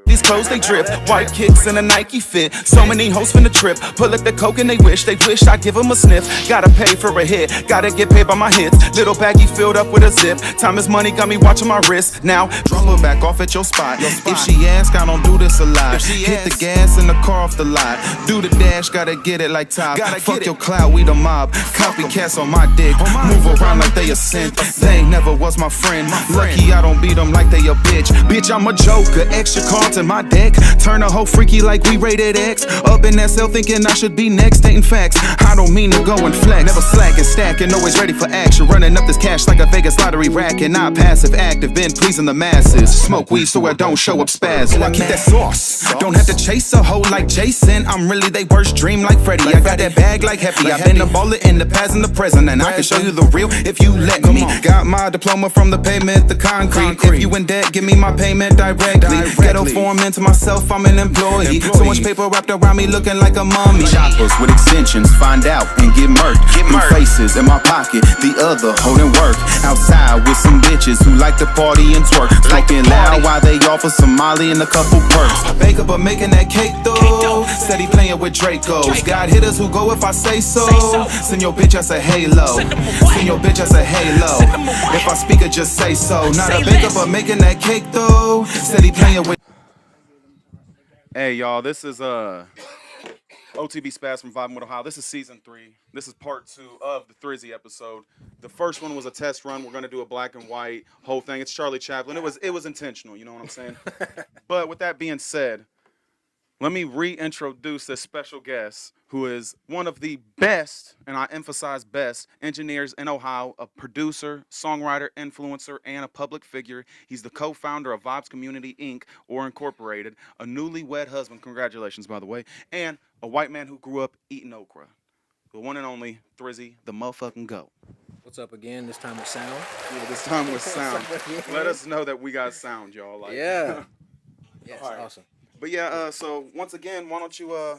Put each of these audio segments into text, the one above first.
These clothes they drip, white kicks and a Nike fit. So many hoes finna trip. Pull up the coke and they wish I'd give them a sniff. Gotta pay for a hit, gotta get paid by my hits. Little baggie filled up with a zip. Time is money, got me watching my wrist. Now, drop her back off at your spot. If she ask, I don't do this a lot. Hit the gas and the car off the lot. Do the dash, gotta get it like top. Fuck your clout, we the mob. Copycats on my dick. Move around like they a scent. They never was my friend. Lucky I don't beat them like they a bitch. Bitch, I'm a joker, extra cards in my deck. Turn a hoe freaky like we rated X. Up in that cell thinking I should be next, stating facts. I don't mean to go and flex. Never slack and stack and always ready for action. Running up this cash like a Vegas lottery rack. And not passive active, been pleasing the masses. Smoke weed so I don't show up spaz. I keep that sauce. Don't have to chase a hoe like Jason. I'm really they worst dream like Freddy. I got that bag like Happy. I've been a baller in the past and the present. And I can show you the real if you let me. Got my diploma from the pavement, the concrete. If you in debt, give me my payment directly. Ghetto form into myself, I'm an employee. So much paper wrapped around me looking like a mummy. Choppers with extensions, find out and get murked. Two faces in my pocket, the other holding work. Outside with some bitches who like to party and twerk. Smoking loud while they offer some Molly and a couple perks. I bake up, I'm making that cake though. Steady playing with Dracos. God hitters who go if I say so. Send your bitch as a halo. Send your bitch as a halo. If I speak it, just say so. Not a bake up, I'm making that cake though. Steady playing with. Hey y'all, this is OTB Spaz from Vibin Wit, Ohio. This is season 3. This is part 2 of the Thrizzy episode. The first one was a test run. We're gonna do a black and white whole thing. It's Charlie Chaplin. It was intentional. You know what I'm saying? But with that being said, let me reintroduce this special guest who is one of the best, and I emphasize best, engineers in Ohio, a producer, songwriter, influencer, and a public figure. He's the co-founder of Vibes Community, Inc., or Incorporated, a newlywed husband, congratulations, by the way, and a white man who grew up eating okra. The one and only Thrizzy, the motherfucking GOAT. What's up again? This time with sound. Yeah, this time with sound. Let us know that we got sound, y'all. Like, yeah. Yes, right. Awesome. But yeah, so once again, why don't you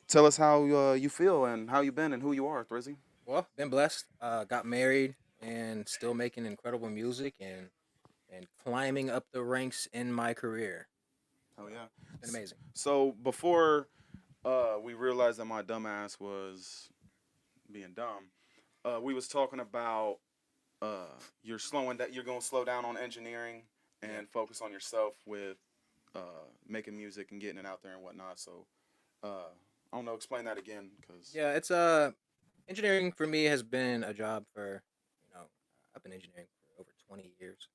tell us how you feel and how you been and who you are, Thrizzy? Well, been blessed. Got married and still making incredible music and climbing up the ranks in my career. Oh yeah, Been amazing. So before we realized that my dumb ass was being dumb, we was talking about you're gonna slow down on engineering and focus on yourself with making music and getting it out there and whatnot. So I don't know, explain that again, cause Yeah, it's engineering for me has been a job for, I've been engineering for over 20 years.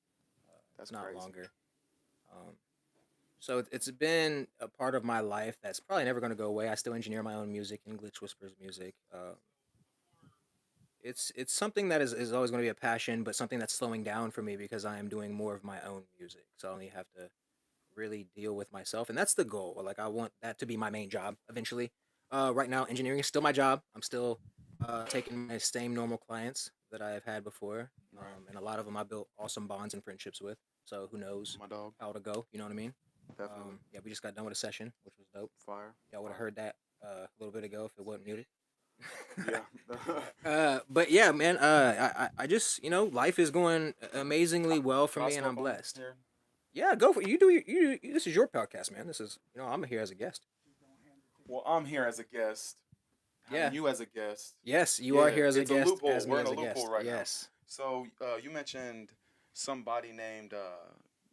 that's Not crazy. longer. So it's been a part of my life that's probably never going to go away. I still engineer my own music and Glitch Whispers music. It's something that is always going to be a passion, but something that's slowing down for me because I am doing more of my own music. So I only have to really deal with myself, and that's the goal. Like I want that to be my main job eventually. Right now, engineering is still my job. I'm still taking my same normal clients that I've had before, and a lot of them I built awesome bonds and friendships with. So who knows My dog, how it'll go? You know what I mean? definitely Yeah, we just got done with a session, which was dope. fire. Y'all would have heard that a little bit ago if it wasn't muted. Yeah. But yeah, man. I just life is going amazingly well for me, and I'm blessed. Here? Yeah, go for it. You. This is your podcast, man. This is I'm here as a guest. Well, I'm here as a guest. Yeah. Having you as a guest. Yes, you are here as a it's a guest. loophole. As me We're in as a a guest. loophole right now. Yes. So you mentioned somebody named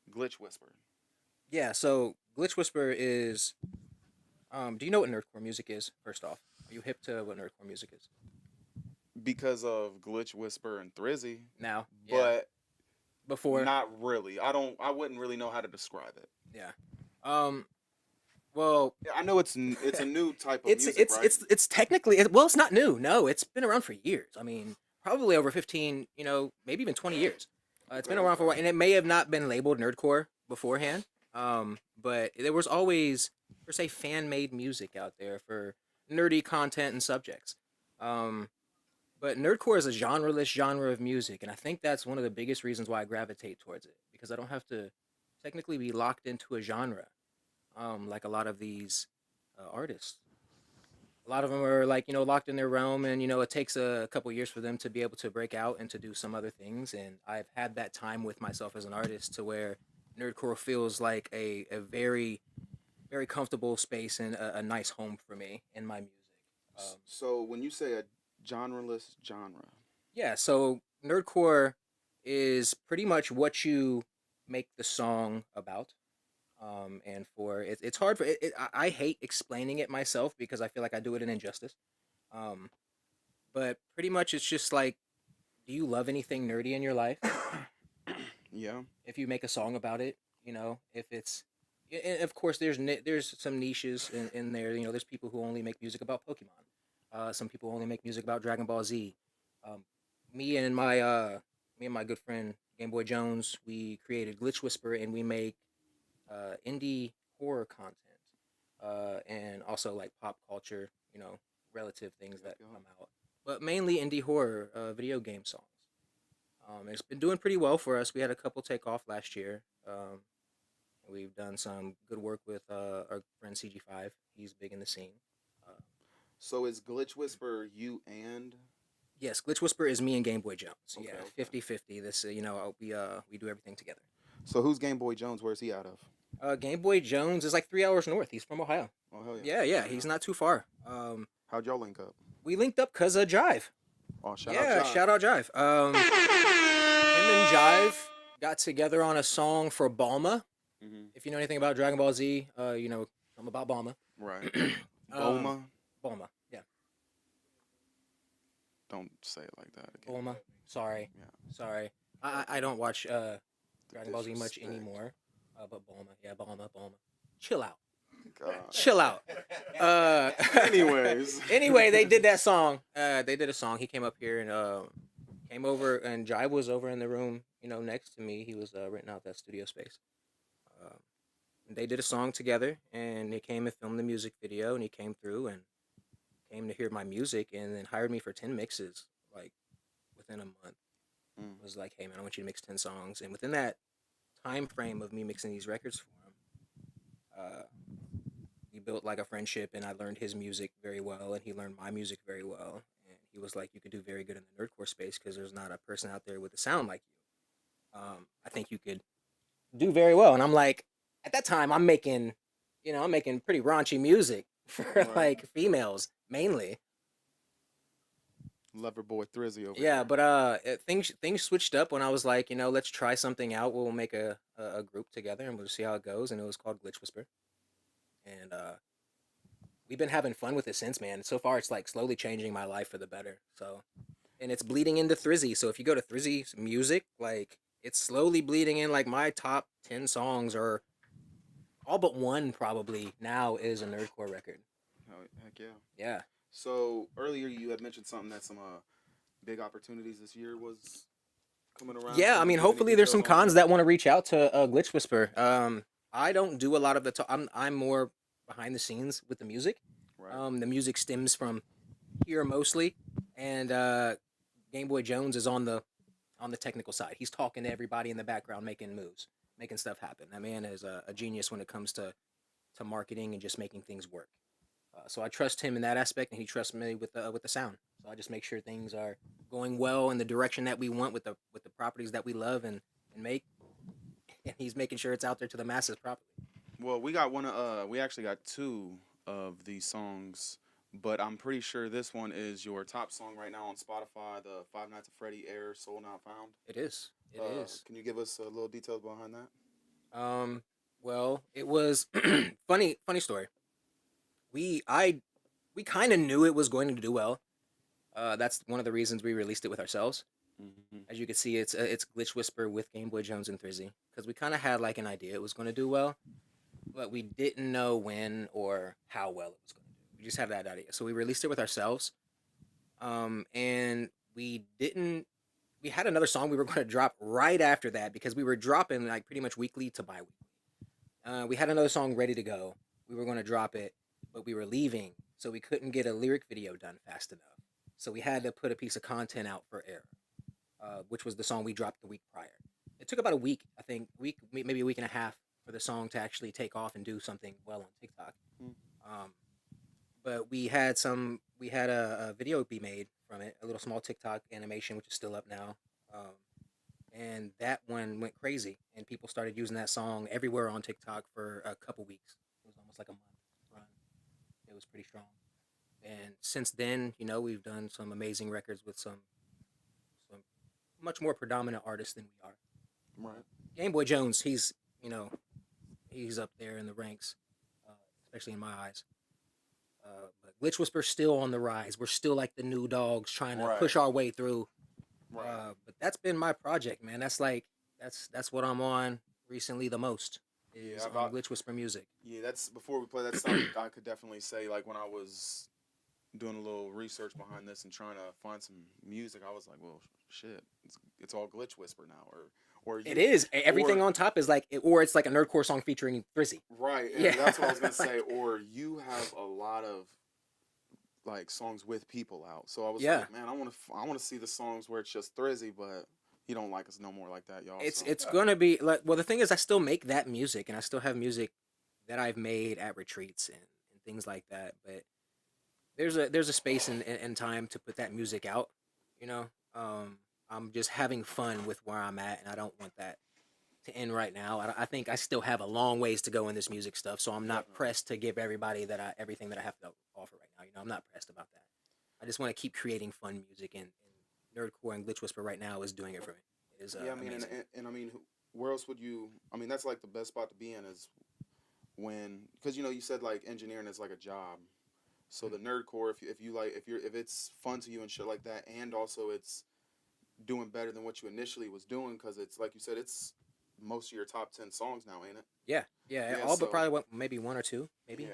Glitch Whisper. Yeah. So Glitch Whisper is. Do you know what nerdcore music is? First off, are you hip to what nerdcore music is? Because of Glitch Whisper and Thrizzy, Now, but before. not really. I wouldn't really know how to describe it. Yeah. Well, Yeah, I know it's a new type of it's music, it's right? it's technically well, it's not new. No, it's been around for years. I mean, probably over 15, maybe even 20 years. It's been around for a while, and it may have not been labeled nerdcore beforehand. But there was always, per se, fan-made music out there for nerdy content and subjects. But nerdcore is a genreless genre of music, and I think that's one of the biggest reasons why I gravitate towards it because I don't have to technically be locked into a genre, like a lot of these artists. A lot of them are like locked in their realm, and it takes a couple years for them to be able to break out and to do some other things. And I've had that time with myself as an artist to where nerdcore feels like a very comfortable space and a nice home for me in my music. So when you say a genreless genre, Yeah, so nerdcore is pretty much what you make the song about. And for it's hard for I hate explaining it myself because I feel like I do it an injustice. Um, but pretty much it's just like, do you love anything nerdy in your life? yeah, If you make a song about it, if it's, and of course there's some niches in there. There's people who only make music about Pokemon. Some people only make music about Dragon Ball Z. Um, me and my good friend Game Boy Jones, we created Glitch Whisper, and we make indie horror content, and also like pop culture, relative things that yeah. come out, but mainly indie horror video game songs. It's been doing pretty well for us. We had a couple take off last year. We've done some good work with our friend CG5. He's big in the scene. Uh, So is Glitch Whisper you and yes, Glitch Whisper is me and Game Boy Jones. okay, Yeah, okay. 50-50. This, we do everything together. So who's Game Boy Jones? Where's he out of? Game Boy Jones is like 3 hours north. He's from Ohio. Oh hell yeah. Yeah, yeah, Hell he's yeah. not too far. How'd y'all link up? We linked up cause of Jive. Oh, shout out Yeah, John. shout out Jive. Him and Jive got together on a song for Balma. Mm-hmm. If you know anything about Dragon Ball Z, I'm about Balma. Right. um, Boma. Bulma, yeah, Don't say it like that again. Bulma. Sorry, Yeah. sorry. I don't watch Dragon Ball Z much Disrespect. anymore. But Bulma, yeah, Bulma. Chill out, God. chill out. Uh, Anyways. anyway, they did that song. They did a song. He came up here and came over, and Jive was over in the room, next to me. He was renting out that studio space. Um, they did a song together, and he came and filmed the music video, and he came through and came to hear my music, and then hired me for 10 mixes, like within a month. Mm. Was like, hey man, I want you to mix 10 songs, and within that time frame of me mixing these records for him, uh, we built like a friendship, and I learned his music very well, and he learned my music very well, and he was like, you could do very good in the nerdcore space because there's not a person out there with a sound like you. I think you could do very well, and I'm like, at that time, I'm making pretty raunchy music for Right. like females mainly. Lover boy Thrizzy over Yeah, here. but things switched up when I was like, let's try something out. We'll make a group together and we'll see how it goes. And it was called Glitch Whisper, and we've been having fun with it since, man. So far, it's like slowly changing my life for the better. So, and it's bleeding into Thrizzy. So if you go to Thrizzy's music, like it's slowly bleeding in. Like my top 10 songs are all but one probably now is a nerdcore record. Oh, heck yeah. Yeah. So earlier you had mentioned something that some big opportunities this year was coming around. Yeah, Can I you mean, give any hopefully there's details some on that? cons that want to reach out to Glitch Whisper. I don't do a lot of the. I'm more behind the scenes with the music. Right. The music stems from here mostly, and Game Boy Jones is on the technical side. He's talking to everybody in the background, making moves, making stuff happen. That man is a genius when it comes to marketing and just making things work. So I trust him in that aspect, and he trusts me with the sound. So I just make sure things are going well in the direction that we want with the properties that we love and make, and he's making sure it's out there to the masses properly. Well, we got one. We actually got two of these songs, but I'm pretty sure this one is your top song right now on Spotify. The Five Nights at Freddy Air Soul Not Found. It is. It is. Can you give us a little details behind that? Um. Well, it was funny story. We kind of knew it was going to do well. That's one of the reasons we released it with ourselves. Mm-hmm. As you can see, it's Glitch Whisper with Game Boy Jones and Thrizzy, because we kind of had like an idea it was going to do well, but we didn't know when or how well it was going to do. We just had that idea, so we released it with ourselves. And we didn't. We had another song we were going to drop right after that because we were dropping like pretty much weekly to bi-weekly. We had another song ready to go. We were going to drop it, but we were leaving, so we couldn't get a lyric video done fast enough. So we had to put a piece of content out for air, which was the song we dropped the week prior. It took about a week, I think, maybe a week and a half for the song to actually take off and do something well on TikTok. Um, but we had a video be made from it, a little small TikTok animation, which is still up now. Um, and that one went crazy, and people started using that song everywhere on TikTok for a couple weeks. It was almost like a month run. It was pretty strong. And since then, we've done some amazing records with some much more predominant artists than we are. Right. Game Boy Jones, you know he's up there in the ranks, uh, especially in my eyes. But Glitch Whisper's still on the rise. We're still like the new dogs trying to Right. push our way through. Right. But that's been my project, man. That's what I'm on recently the most is Yeah, on Glitch Whisper music. Yeah, that's before we play that song. I could definitely say, like, when I was doing a little research behind this and trying to find some music, I was like, well, shit, it's all Glitch Whisper now, or It is everything or, on top is like, or it's like a nerdcore song featuring Thrizzy. right. And Yeah, that's what I was gonna say. Or you have a lot of like songs with people out. So I was yeah. like, man, I want to see the songs where it's just Thrizzy, but he don't like us no more like that, y'all. It's So it's gonna be like, well, the thing is, I still make that music, and I still have music that I've made at retreats and things like that. But there's a space and time to put that music out. You know, I'm just having fun with where I'm at, and I don't want that to end right now. I think I still have a long ways to go in this music stuff, so I'm not definitely. pressed to give everybody everything that I have to offer right now. I'm not pressed about that. I just want to keep creating fun music, and Nerdcore and Glitch Whisper right now is doing it for me. It is Yeah, I mean, amazing. and I mean, where else would you? I mean, that's like the best spot to be in is when, because you said like engineering is like a job. So the nerdcore, if you like, if it's fun to you and shit like that, and also it's doing better than what you initially was doing, because it's like you said, it's most of your top 10 songs now, ain't it? Yeah, Yeah. all but So probably maybe one or two, maybe. yeah,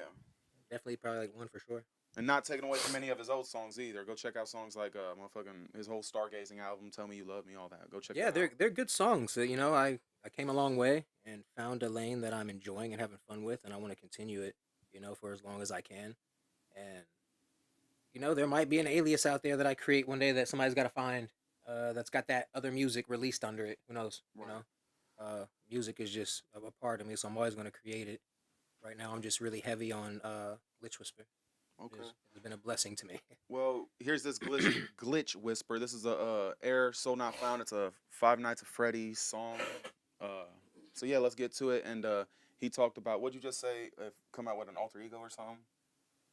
Definitely probably like one for sure. and not taking away from any of his old songs either. Go check out songs like motherfucking his whole Stargazing album, Tell Me You Love Me, all that. Go check Yeah, that out. they're good songs. I came a long way and found a lane that I'm enjoying and having fun with, and I want to continue it, for as long as I can. And there might be an alias out there that I create one day that somebody's got to find. That's got that other music released under it. Who knows? Right. Music is just a part of me, so I'm always going to create it. Right now, I'm just really heavy on Glitch Whisper. Okay. It's been a blessing to me. Well, here's this glitch whisper. This is a Air Soul Not Found. It's a Five Nights at Freddy's song. So yeah, let's get to it. And he talked about, what'd you just say? Come out with an alter ego or something?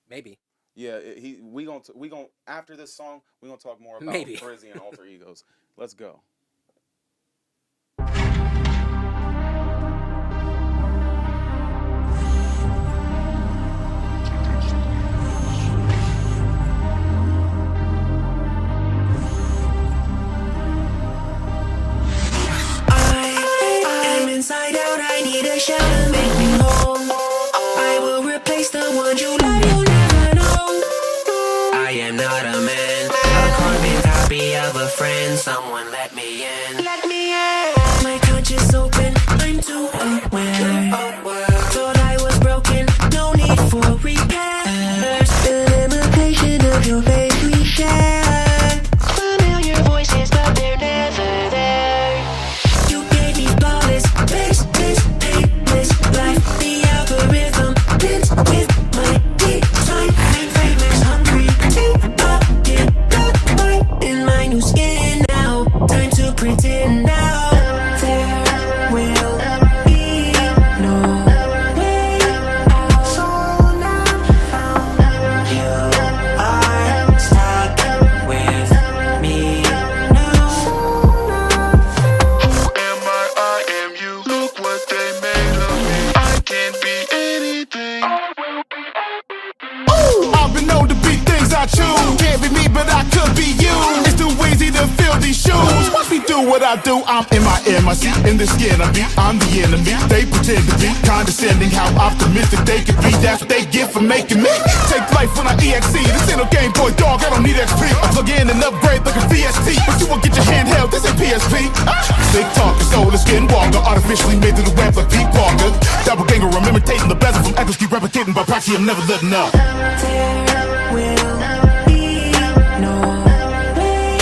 Maybe. Yeah, we gonna after this song we gonna talk more about Maybe. Thrizzy and alter egos. Let's go. I am inside out, I need a shower, make me whole. I will replace the one you love, you'll never know. I am not a man, a carbon copy of a friend. Someone let me in. Let me in. My conscience open, I'm too aware. Thought I was broken, no need for repairs. The limitation of your face we share. Familiar voices, but they're never there. You gave me flawless, baseless, painless life. The algorithm blends with my design. I'm famous, hungry, in the light. In my new skin now, time to pretend now. There will be no way out. So now found you are stuck with me now. Am I am you. Look what they made of me. I can't be anything. I've been known to be things I choose. Can't be me, but I could be you. It's too easy to fill these shoes. Watch me do what I do. I'm in my MIC, in the skin of me. I'm the enemy. They pretend to be condescending. How optimistic they can be. That's what they get for making me. Take life when I EXE. This ain't no Game Boy dog. I don't need XP. I plug in and upgrade like a VST. But you won't get your handheld. This ain't PSP. Stick talking, soulless skinwalker. Artificially made to the web like Pete Walker. Doppelganger, I'm imitating the bezel from echoes. Keep replicating by proxy. I'm never letting up. There will be no way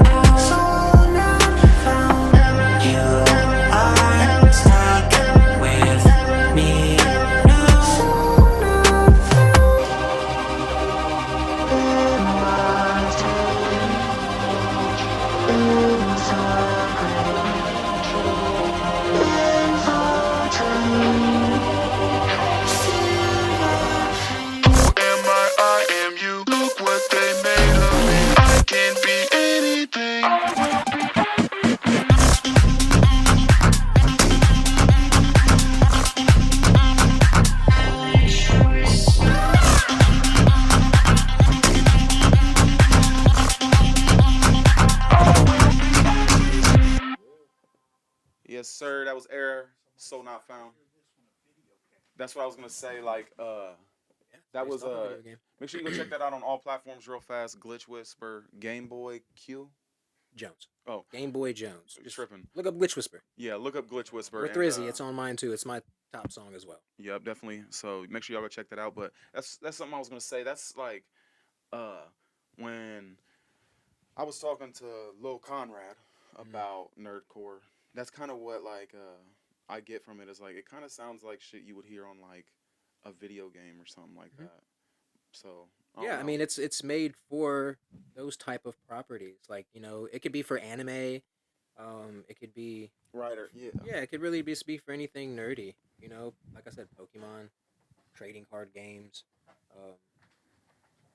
out. So now found you are stuck with me now. So great. sir, that was error. So not found. That's what I was gonna say. Like, Yeah, that based was off a video game. Make sure you go check that out on all platforms real fast. Glitch Whisper, Game Boy Q. Jones. Oh, Game Boy Jones. Just tripping. look up Glitch Whisper. Yeah, look up Glitch Whisper Or and Thrizzy. It's on mine too. It's my top song as well. yep, definitely. So make sure y'all go check that out. But that's something I was gonna say. That's like uh when I was talking to Lil Conrad about nerdcore. That's kind of what like I get from it. Is like it kind of sounds like shit you would hear on like a video game or something like that. So Yeah, don't I know. mean it's made for those type of properties. Like it could be for anime. It could be Writer, yeah, yeah, it could really just be for anything nerdy. Like I said, Pokemon, trading card games. Um,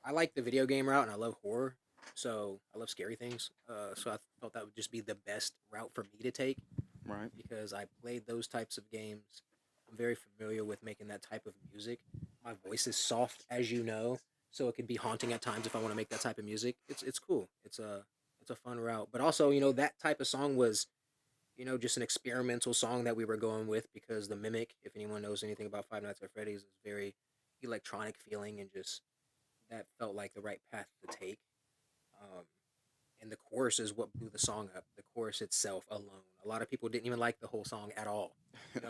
I like the video game route, and I love horror. So I love scary things. So I thought that would just be the best route for me to take right. because I played those types of games. I'm very familiar with making that type of music. My voice is soft, as you know, so it can be haunting at times if I want to make that type of music. It's cool. It's a fun route. But also, that type of song was, just an experimental song that we were going with because the Mimic, if anyone knows anything about Five Nights at Freddy's, is very electronic feeling and just that felt like the right path to take. Um, and the chorus is what blew the song up. The chorus itself alone. A lot of people didn't even like the whole song at all.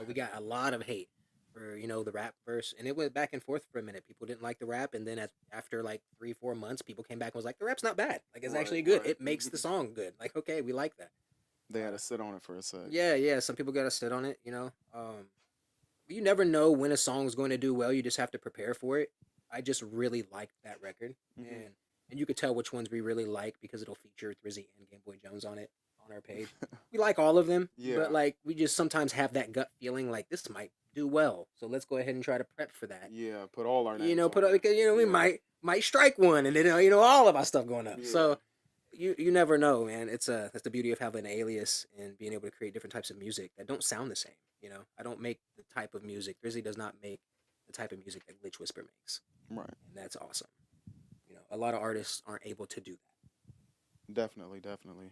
We got a lot of hate for the rap verse, and it went back and forth for a minute. People didn't like the rap, and then after like 3-4 months, people came back and was like, "The rap's not bad. Like it's actually good. right. It makes the song good. Like okay, we like that." They had to sit on it for a sec. Yeah, yeah. Some people got to sit on it. But you never know when a song's going to do well. You just have to prepare for it. I just really liked that record, and you could tell which ones we really like because it'll feature Thrizzy and Game Boy Jones on it on our page. We like all of them, Yeah. but like we just sometimes have that gut feeling like this might do well. So let's go ahead and try to prep for that. Yeah, put all our names. Put on up it. because we Yeah. might strike one, and then all of our stuff going up. Yeah. So you never know, man. That's the beauty of having an alias and being able to create different types of music that don't sound the same. I don't make the type of music. Grizzly does not make the type of music that Glitch Whisper makes, Right. and that's awesome. A lot of artists aren't able to do that. Definitely, definitely.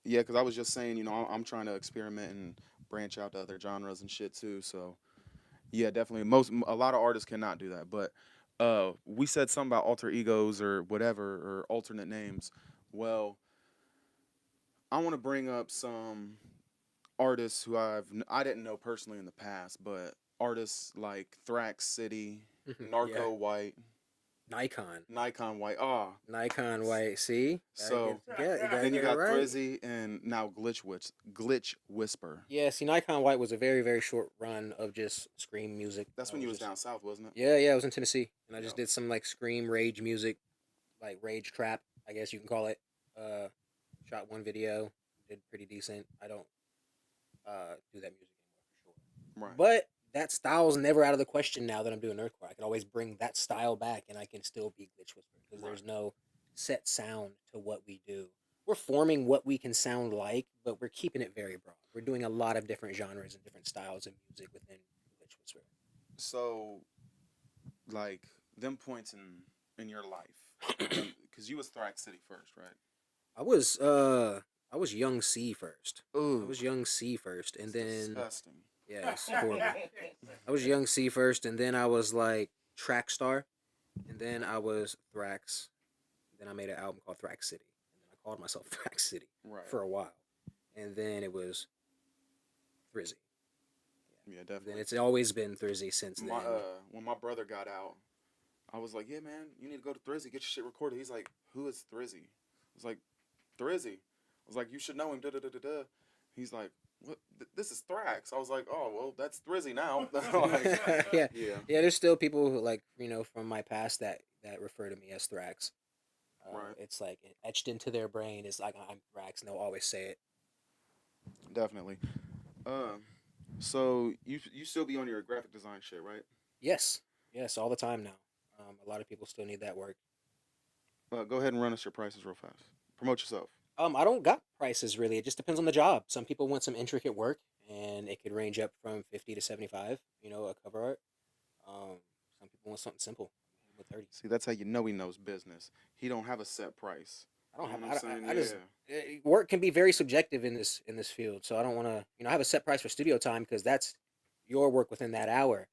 Yeah, because I was just saying, I'm trying to experiment and branch out to other genres and shit too. So yeah, definitely. A lot of artists cannot do that. But we said something about alter egos or whatever or alternate names. Well, I want to bring up some artists who I didn't know personally in the past, but artists like Thrax City, Narco White, Nikon White. White. See, So gotta then you get it got right. Thrizzy and now Glitch Whisper. Yeah, see, Nikon White was a very, very short run of just scream music. That's I when you was just- down south, wasn't it? Yeah, I was in Tennessee, and I just Yeah. did some like scream rage music, like rage trap, I guess you can call it. Uh, Shot one video, did pretty decent. I don't do that music anymore for sure. Right. But that style's never out of the question now that I'm doing nerdcore. I can always bring that style back, and I can still be Glitch Whisper because there's no set sound to what we do. We're forming what we can sound like, but we're keeping it very broad. We're doing a lot of different genres and different styles of music within Glitch Whisper. So, like them points in your life, because you was Thrax City first, right? I was Young C first. Ooh, I was Young C first, and then disgusting. yeah, it's horrible. I was Young C first, and then I was like Track Star, and then I was Thrax. Then I made an album called Thrax City, and then I called myself Thrax City Right. for a while, and then it was Thrizzy. Yeah, Then definitely. it's always been Thrizzy since then. When my brother got out, I was like, "Yeah, man, you need to go to Thrizzy, get your shit recorded." He's like, "Who is Thrizzy?" I was like, "Thrizzy." I was like, "You should know him." Da da da da da. He's like, "What? This is Thrax." I was like, "Oh, well, that's Thrizzy now." Like, yeah, yeah. yeah. There's still people who, like from my past that refer to me as Thrax. Right. It's like etched into their brain. It's like I'm Thrax, and they'll always say it. Definitely. So you still be on your graphic design shit, right? Yes, yes, all the time now. A lot of people still need that work. Go ahead and run us your prices real fast. Promote yourself. I don't got prices really. It just depends on the job. Some people want some intricate work, and it could range up from 50 to 75. A cover art. Some people want something simple with 30. See, that's how you know he knows business. He don't have a set price. I don't You know have. what I'm saying? I just Yeah. work can be very subjective in this field. So I don't want to. I have a set price for studio time because that's your work within that hour.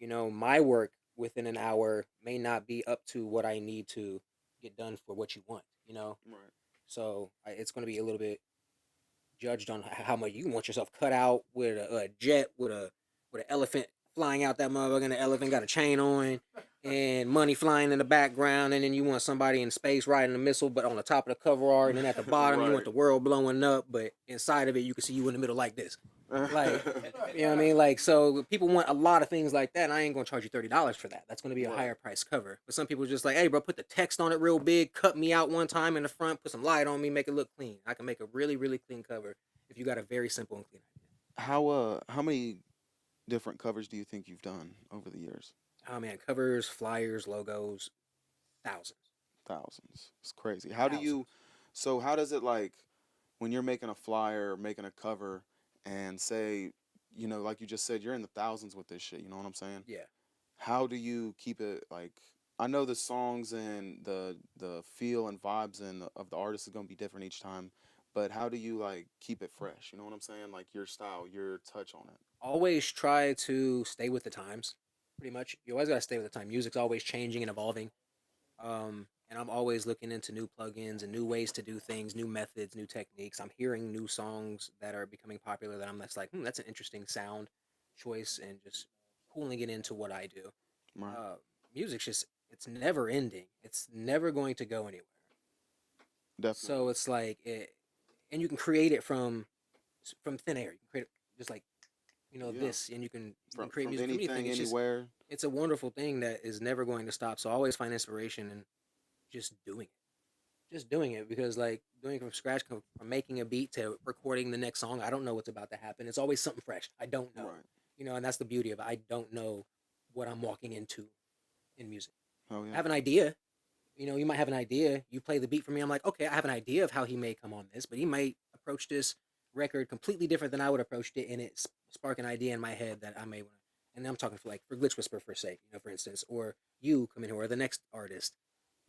My work within an hour may not be up to what I need to get done for what you want. Right. So it's going to be a little bit judged on how much you want yourself cut out with a jet with an elephant flying out that motherfucker, and the elephant got a chain on, and money flying in the background, and then you want somebody in space riding a missile, but on the top of the cover art, and then at the bottom you want Right. the world blowing up, but inside of it you can see you in the middle like this. Like, you know what I mean? Like, so people want a lot of things like that, and I ain't gonna charge you $30 for that. That's gonna be a Right. higher price cover. But some people are just like, hey, bro, put the text on it real big, cut me out one time in the front, put some light on me, make it look clean. I can make a really, really clean cover if you got a very simple and clean idea. How many different covers do you think you've done over the years? Oh man, covers, flyers, logos, thousands, Thousands. It's crazy. How do thousands. you so how does it like when you're making a flyer or making a cover and say, like you just said, you're in the thousands with this shit, you know what I'm saying? Yeah. How do you keep it like I know the songs and the feel and vibes of the artist is gonna be different each time, but how do you like keep it fresh? You know what I'm saying? Like your style, your touch on it. Always try to stay with the times. Pretty much, you always gotta stay with the time. Music's always changing and evolving. And I'm always looking into new plugins and new ways to do things, new methods, new techniques. I'm hearing new songs that are becoming popular that I'm just like, that's an interesting sound choice, and just pulling it into what I do. Right. Uh, Music's just it's never ending. It's never going to go anywhere. So Definitely. it's like and you can create it from thin air. You can create it just like Yeah. this, and you can create From music from anything. anything, It's just anywhere. it's a wonderful thing that is never going to stop. So I always find inspiration in just doing it, because like doing it from scratch, from making a beat to recording the next song, I don't know what's about to happen. It's always something fresh. I don't know, Right. and that's the beauty of it. I don't know what I'm walking into in music. Oh I yeah. have an idea. You might have an idea. You play the beat for me. I'm like, okay, I have an idea of how he may come on this, but he might approach this record completely different than I would approach it, and it spark an idea in my head that I may want. And I'm talking for Glitch Whisper for sake, for instance, or you come in here, or the next artist.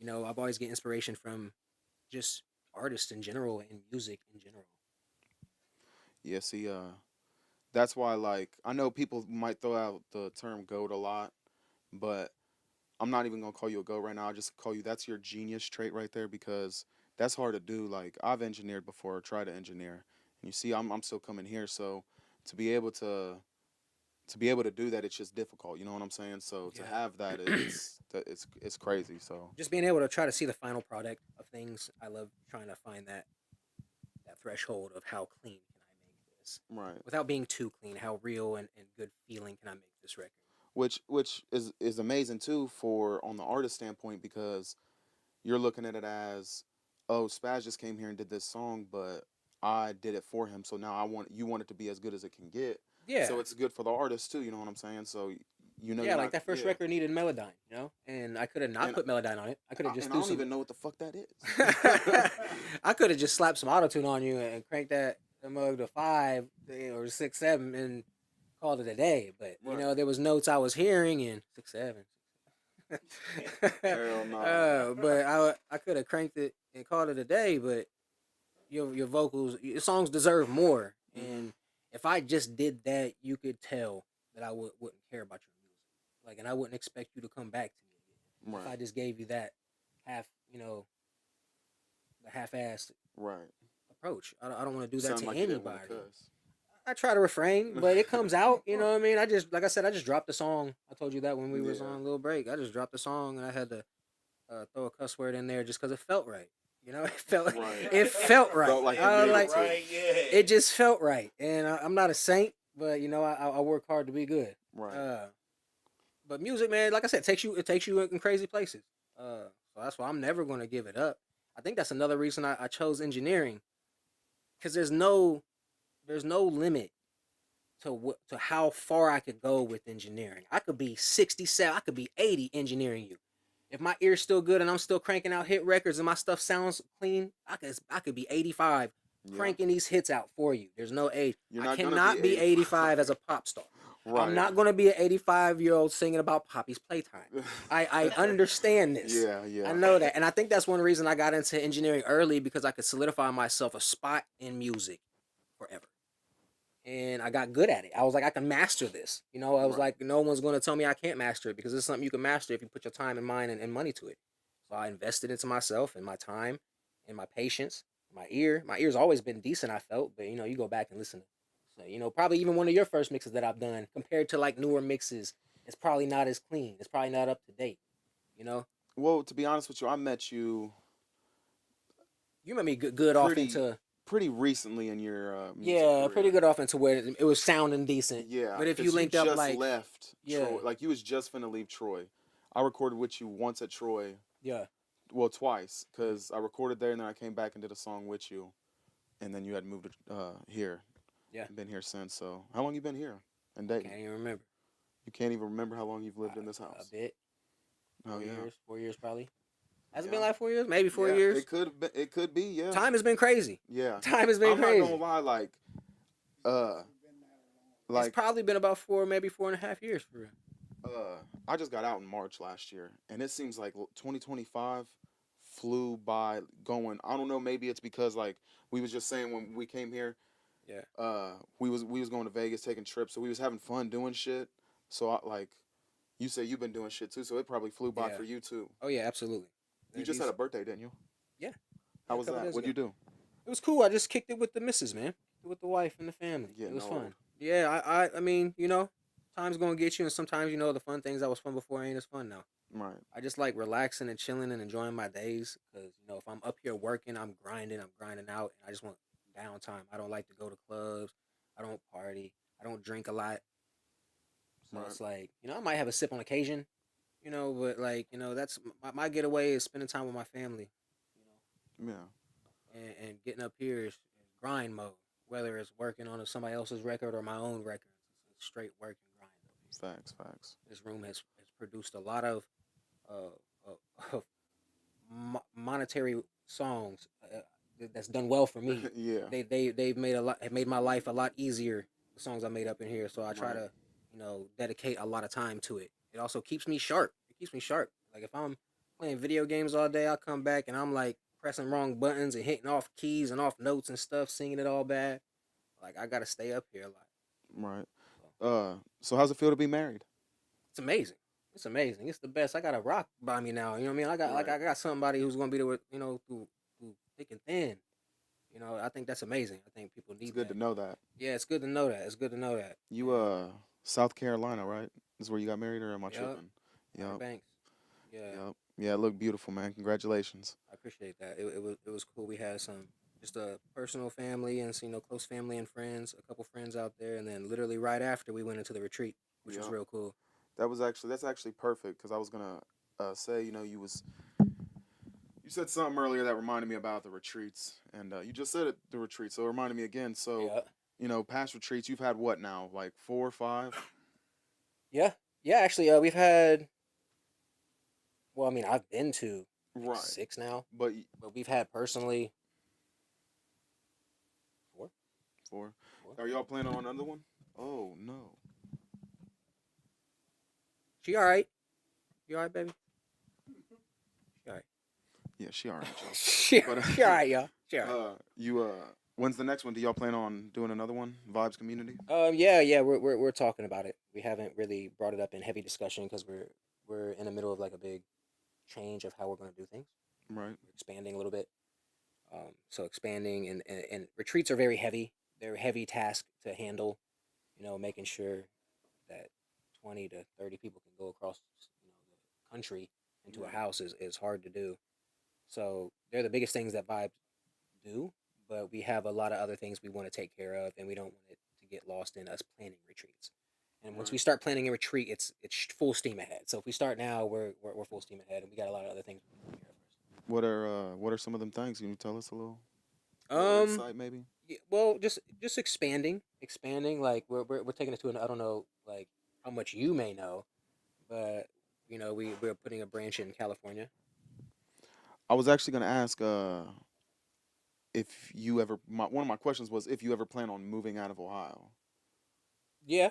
I've always get inspiration from just artists in general and music in general. Yeah, see, that's why like I know people might throw out the term goat a lot, but I'm not even gonna call you a goat right now. I'll just call you that's your genius trait right there because that's hard to do. Like I've engineered before, tried to engineer, and you see, I'm still coming here. So to be able to do that, it's just difficult. You know what I'm saying? So to Yeah. have that, it's crazy. So Just being able to try to see the final product of things. I love trying to find that threshold of how clean can I make this right, without being too clean. How real and good feeling can I make this record? which is amazing too for on the artist standpoint because you're looking at it as, oh, Spaz just came here and did this song, but I did it for him. So now you want it to be as good as it can get. Yeah. So it's good for the artist too. You know what I'm saying? So Yeah, you're like not, that first yeah. record needed Melodyne, and I could have not And put Melodyne on it. I could have just and I threw don't some. even know what the fuck that is. I could have just slapped some auto tune on you and cranked that mug to 5 or 6 7 and called it a day. But Right. there was notes I was hearing in 6 7. Hell no. But I could have cranked it and called it a day. But your vocals, your songs deserve more. Hmm. And if I just did that, you could tell that I wouldn't care about your music. Like, and I wouldn't expect you to come back to me again if I Right. just gave you that half, the half-assed Right. approach. I don't want to do that Sound to like you didn't want to anybody. cuss. I try to refrain, but it comes out. You know what I mean? Like I said, I just dropped the song. I told you that when we was Yeah. on a little break. I just dropped the song, and I had to throw a cuss word in there just because it felt right. It felt Right. it felt right. Felt like you I was needed like, to. Right, yeah. it just felt right. And I'm not a saint, but I work hard to be good. Right. But music, man, like I said, it takes you in crazy places. So that's why I'm never gonna give it up. I think that's another reason I chose engineering, because there's no limit to how far I could go with engineering. I could be 67, I could be 80 engineering you. If my ear's still good and I'm still cranking out hit records and my stuff sounds clean, I could be 85 Yeah. cranking these hits out for you. There's no age. You're I not gonna cannot be be 85 as 85. a pop star. I'm Right. not gonna be an 85-year-old singing about Poppy's playtime. I understand this. Yeah, I yeah. know that, and I think that's one reason I got into engineering early because I could solidify myself a spot in music forever. And I got good at it. I was like, I can master this. I was Right. like, no one's going to tell me I can't master it because it's something you can master if you put your time and mind and money to it. So I invested into myself and my time and my patience. My ear, my ear's always been decent. I felt, but you go back and listen. So probably even one of your first mixes that I've done compared to like newer mixes, it's probably not as clean. It's probably not up to date. You know, Well, to be honest with you, I met you you made me good off pretty into pretty recently in your music yeah, pretty career. good off into where it was sounding decent. Yeah, But if you because you linked up just like left yeah, Troy. Like you was just finna leave Troy. I recorded with you once at Troy. yeah. Well, twice, because I recorded there and then I came back and did a song with you, and then you had moved here. Yeah, Been here since. So how long you been here in Dayton? can't even remember. You can't even remember how long you've lived in this A house. bit, Oh yeah, 4 years probably. Has it yeah, been like 4 years? Maybe four yeah. years. It could have been. It could be. Yeah, Time has been crazy. yeah. Time has been I'm not gonna crazy. lie. Uh, It's like probably been about maybe 4.5 years for real. I just got out in March last year, and it seems like 2025 flew by. Going, I don't know. Maybe it's because like we was just saying when we came here, Yeah. we was going to Vegas taking trips, so we was having fun doing shit. So I like you say you've been doing shit too, so it probably flew by Yeah. for you too. Oh yeah, absolutely. You just had a birthday, didn't you? Yeah. How Yeah, a was couple that? days What'd ago. you do? It was cool. I just kicked it with the missus, man. With the wife and the family. It Getting was old. fun. Yeah, I mean, time's gonna get you, and sometimes the fun things that was fun before ain't as fun now. Right. I just like relaxing and chilling and enjoying my days because if I'm up here working, I'm grinding out, and I just want downtime. I don't like to go to clubs. I don't party. I don't drink a lot. So Right. it's like I might have a sip on occasion, but like that's my getaway is spending time with my family, you Yeah. and getting up here is grind mode. Whether it's working on somebody else's record or my own record, it's straight work and grind up here. Facts. Facts. This room has produced a lot of uh, of monetary songs that's done well for me. Yeah. They've made have made my life a lot easier. The songs I made up in here, so I try Right. to dedicate a lot of time to it. It also keeps me sharp. It keeps me sharp. Like if I'm playing video games all day, I'll come back and I'm like pressing wrong buttons and hitting off keys and off notes and stuff, singing it all bad. Like I gotta stay up here a lot. Right. So, So how's it feel to be married? it's amazing. It's amazing. It's the best. I got a rock by me now. You know what I mean? Right. I got somebody who's gonna be there with through thick and thin. I think that's amazing. I think people It's need good that. to know that. Yeah, it's good to know that. It's good to know that. You And South Carolina, right? Is where you got married, or am I yep, tripping? Outer Yep. Banks. Yeah, Yep. Yeah, it looked beautiful, man. Congratulations. I appreciate that. It was cool. We had some just a personal family and close family and friends, a couple friends out there, and then literally right after we went into the retreat, which was Yep. real cool. That's actually perfect because I was gonna say you said something earlier that reminded me about the retreats, and you just said it, the retreat, so it reminded me again. So Yeah, past retreats you've had what now, like 4 or 5? yeah, yeah. Actually, we've had. Well, I mean, I've been to like Right. 6 now, But but we've had personally 4. 4. 4. Are y'all planning on another one? Oh no. She all right? You all right, baby? She all right. Yeah, she alright, Joe. she, But she all right, y'all. She all right. you when's the next one? Do y'all plan on doing another one? Vibes Community. Yeah. We're talking about it. We haven't really brought it up in heavy discussion because we're in the middle of like a big change of how we're going to do things. Right. We're expanding a little bit. So expanding and retreats are very heavy. They're a heavy task to handle. Making sure that 20 to 30 people can go across the country into a Right. house is hard to do. So they're the biggest things that Vibes do, but we have a lot of other things we want to take care of, and we don't want it to get lost in us planning retreats. And once we Right. start planning a retreat, it's full steam ahead. So if we start now, we're full steam ahead, and we got a lot of other things we need to take care of What are some of them things? Can you tell us a first. little insight maybe? Yeah, well, just expanding. Like we're taking it to an I don't know like how much you may know, but we're putting a branch in California. I was actually gonna ask if you ever one of my questions was if you ever plan on moving out of Ohio. Yeah,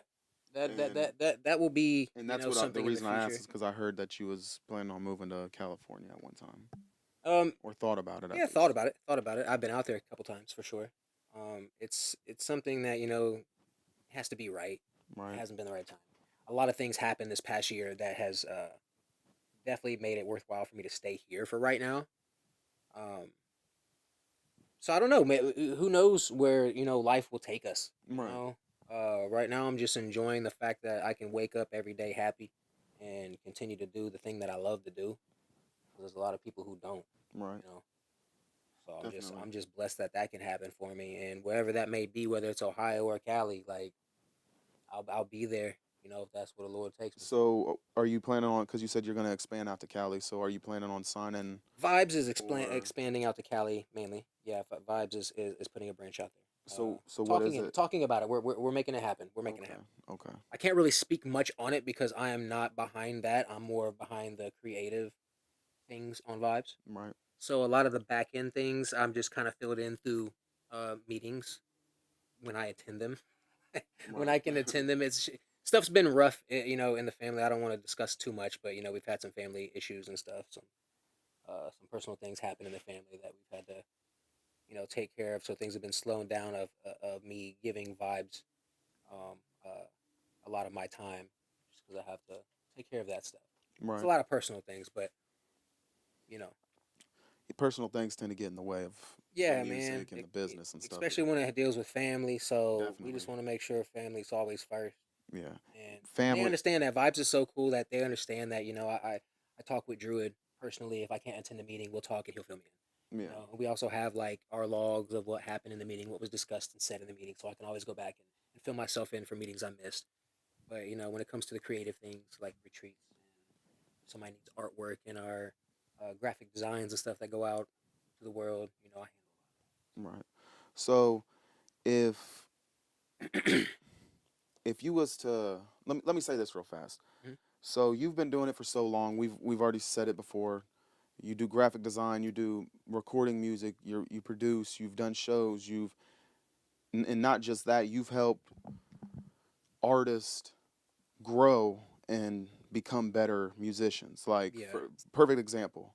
That will be And that's the something in the reason I asked future. is because I heard that you was planning on moving to California at one time, Um, or thought about it at yeah, thought least. about it. Thought about it. I've been out there a couple times for sure. It's something that has to be right. It Right. hasn't been the right time. A lot of things happened this past year that has definitely made it worthwhile for me to stay here for right now. Um, so I don't know. Who knows where life will take us? Right. Right now I'm just enjoying the fact that I can wake up every day happy and continue to do the thing that I love to do. 'Cause there's a lot of people who don't. Right. You know, so Definitely. I'm just blessed that that can happen for me, and wherever that may be, whether it's Ohio or Cali, like I'll be there. If that's where the Lord takes me. So, are you planning on? Because you said you're going to expand out to Cali. So, are you planning on signing? Vibes is Or expanding out to Cali mainly. Yeah, Vibes is putting a branch out there. so what is it? Talking about it. We're making it happen. We're making it Okay. happen. Okay. I can't really speak much on it because I am not behind that. I'm more behind the creative things on Vibes. Right. So a lot of the back end things I'm just kind of filled in through meetings when I attend them. When I Right. can attend them, it's stuff's been rough, in the family. I don't want to discuss too much, but we've had some family issues and stuff. Some personal things happen in the family that we've had to take care of. So things have been slowing down of me giving Vibes um, a lot of my time just because I have to take care of that stuff. It's a Right. lot of personal things, but you know, Personal things tend to get in the way of the yeah, man. music and the business and stuff. Especially when it deals with family. So we just Definitely. want to make sure family's always first. Yeah. And they Family. understand that Vibes is so cool that they understand that I talk with Druid personally. If I can't attend the meeting, we'll talk and he'll fill me in. Yeah. We also have like our logs of what happened in the meeting, what was discussed and said in the meeting, so I can always go back and fill myself in for meetings I missed. But when it comes to the creative things like retreats, and somebody needs artwork and our graphic designs and stuff that go out to the world, I handle Right. So, if if you was to let me say this real fast. a lot. So you've been doing it for so long. We've already said it before. You do graphic design. You do recording music. You produce. You've done shows. And not just that. You've helped artists grow and become better musicians. Like Yeah, for perfect example.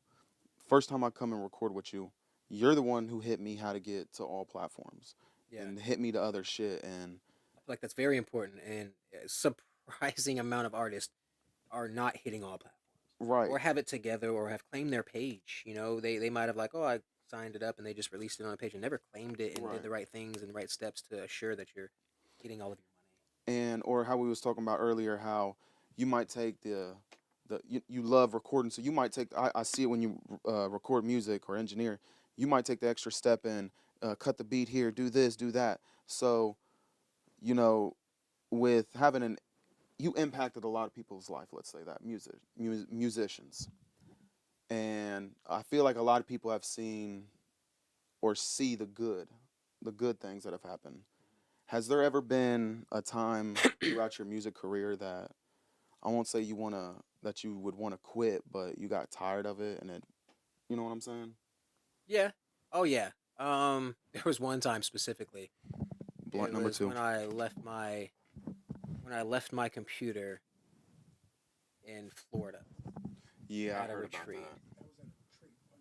First time I come and record with you, you're the one who hit me how to get to all platforms yeah. and hit me to other shit and I feel like that's very important, and a surprising amount of artists are not hitting all platforms, right. or have it together, or have claimed their page. They might have like, oh, I signed it up, and they just released it on a page and never claimed it and did Right. the right things and the right steps to assure that you're getting all of your And or how we was talking about earlier how you might take you love recording, so you might take I see it when you record music or engineer, you might take the extra step and cut the beat here, do this, do that. So you know with having an you impacted a lot of people's life, let's say that musicians, and I feel like a lot of people have seen or see the good things that have happened. Has there ever been a time throughout your music career that I won't say that you would want to quit, but you got tired of it and you know what I'm saying? money. Yeah. Oh yeah. There was one time specifically. Blunt It number was two. when I left my computer in Florida Yeah, I at a heard about retreat. that.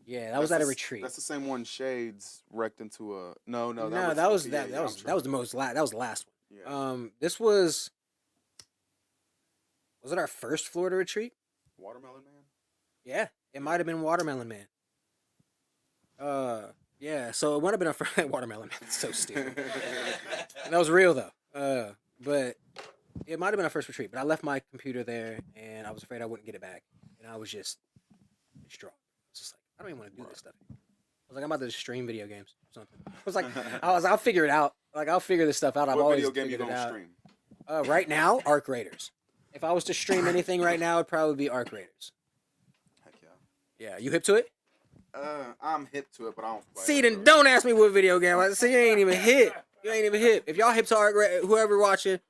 Yeah, that was at a retreat. That's the same one Shades wrecked into a. No, that No, was that was okay. Yeah, that yeah, I'm that was tripping. the most that was the last Yeah, one. This was it our first Florida retreat? Watermelon Man. Yeah, it Yeah, might have been Watermelon Man. Uh, yeah, so it might have been our first Watermelon Man. That's so stupid. That was real though. But it might have been our first retreat. But I left my computer there, and I was afraid I wouldn't get it back, and I was just distraught. I was just like, I don't even want to do right. this stuff. I was like, I'm about to just stream video games or something. I was like, I'll figure it out. Like, I'll figure this stuff out. I've What always video game you figured it gonna out. stream? Right now, Arc Raiders. If I was to stream anything right now, it'd probably be Arc Raiders. Heck yeah. Yeah, you hip to it? I'm hip to it, but I don't play See, it then really. don't ask me what video game. See, you ain't even hip. You ain't even hip. If y'all hip to whoever watching,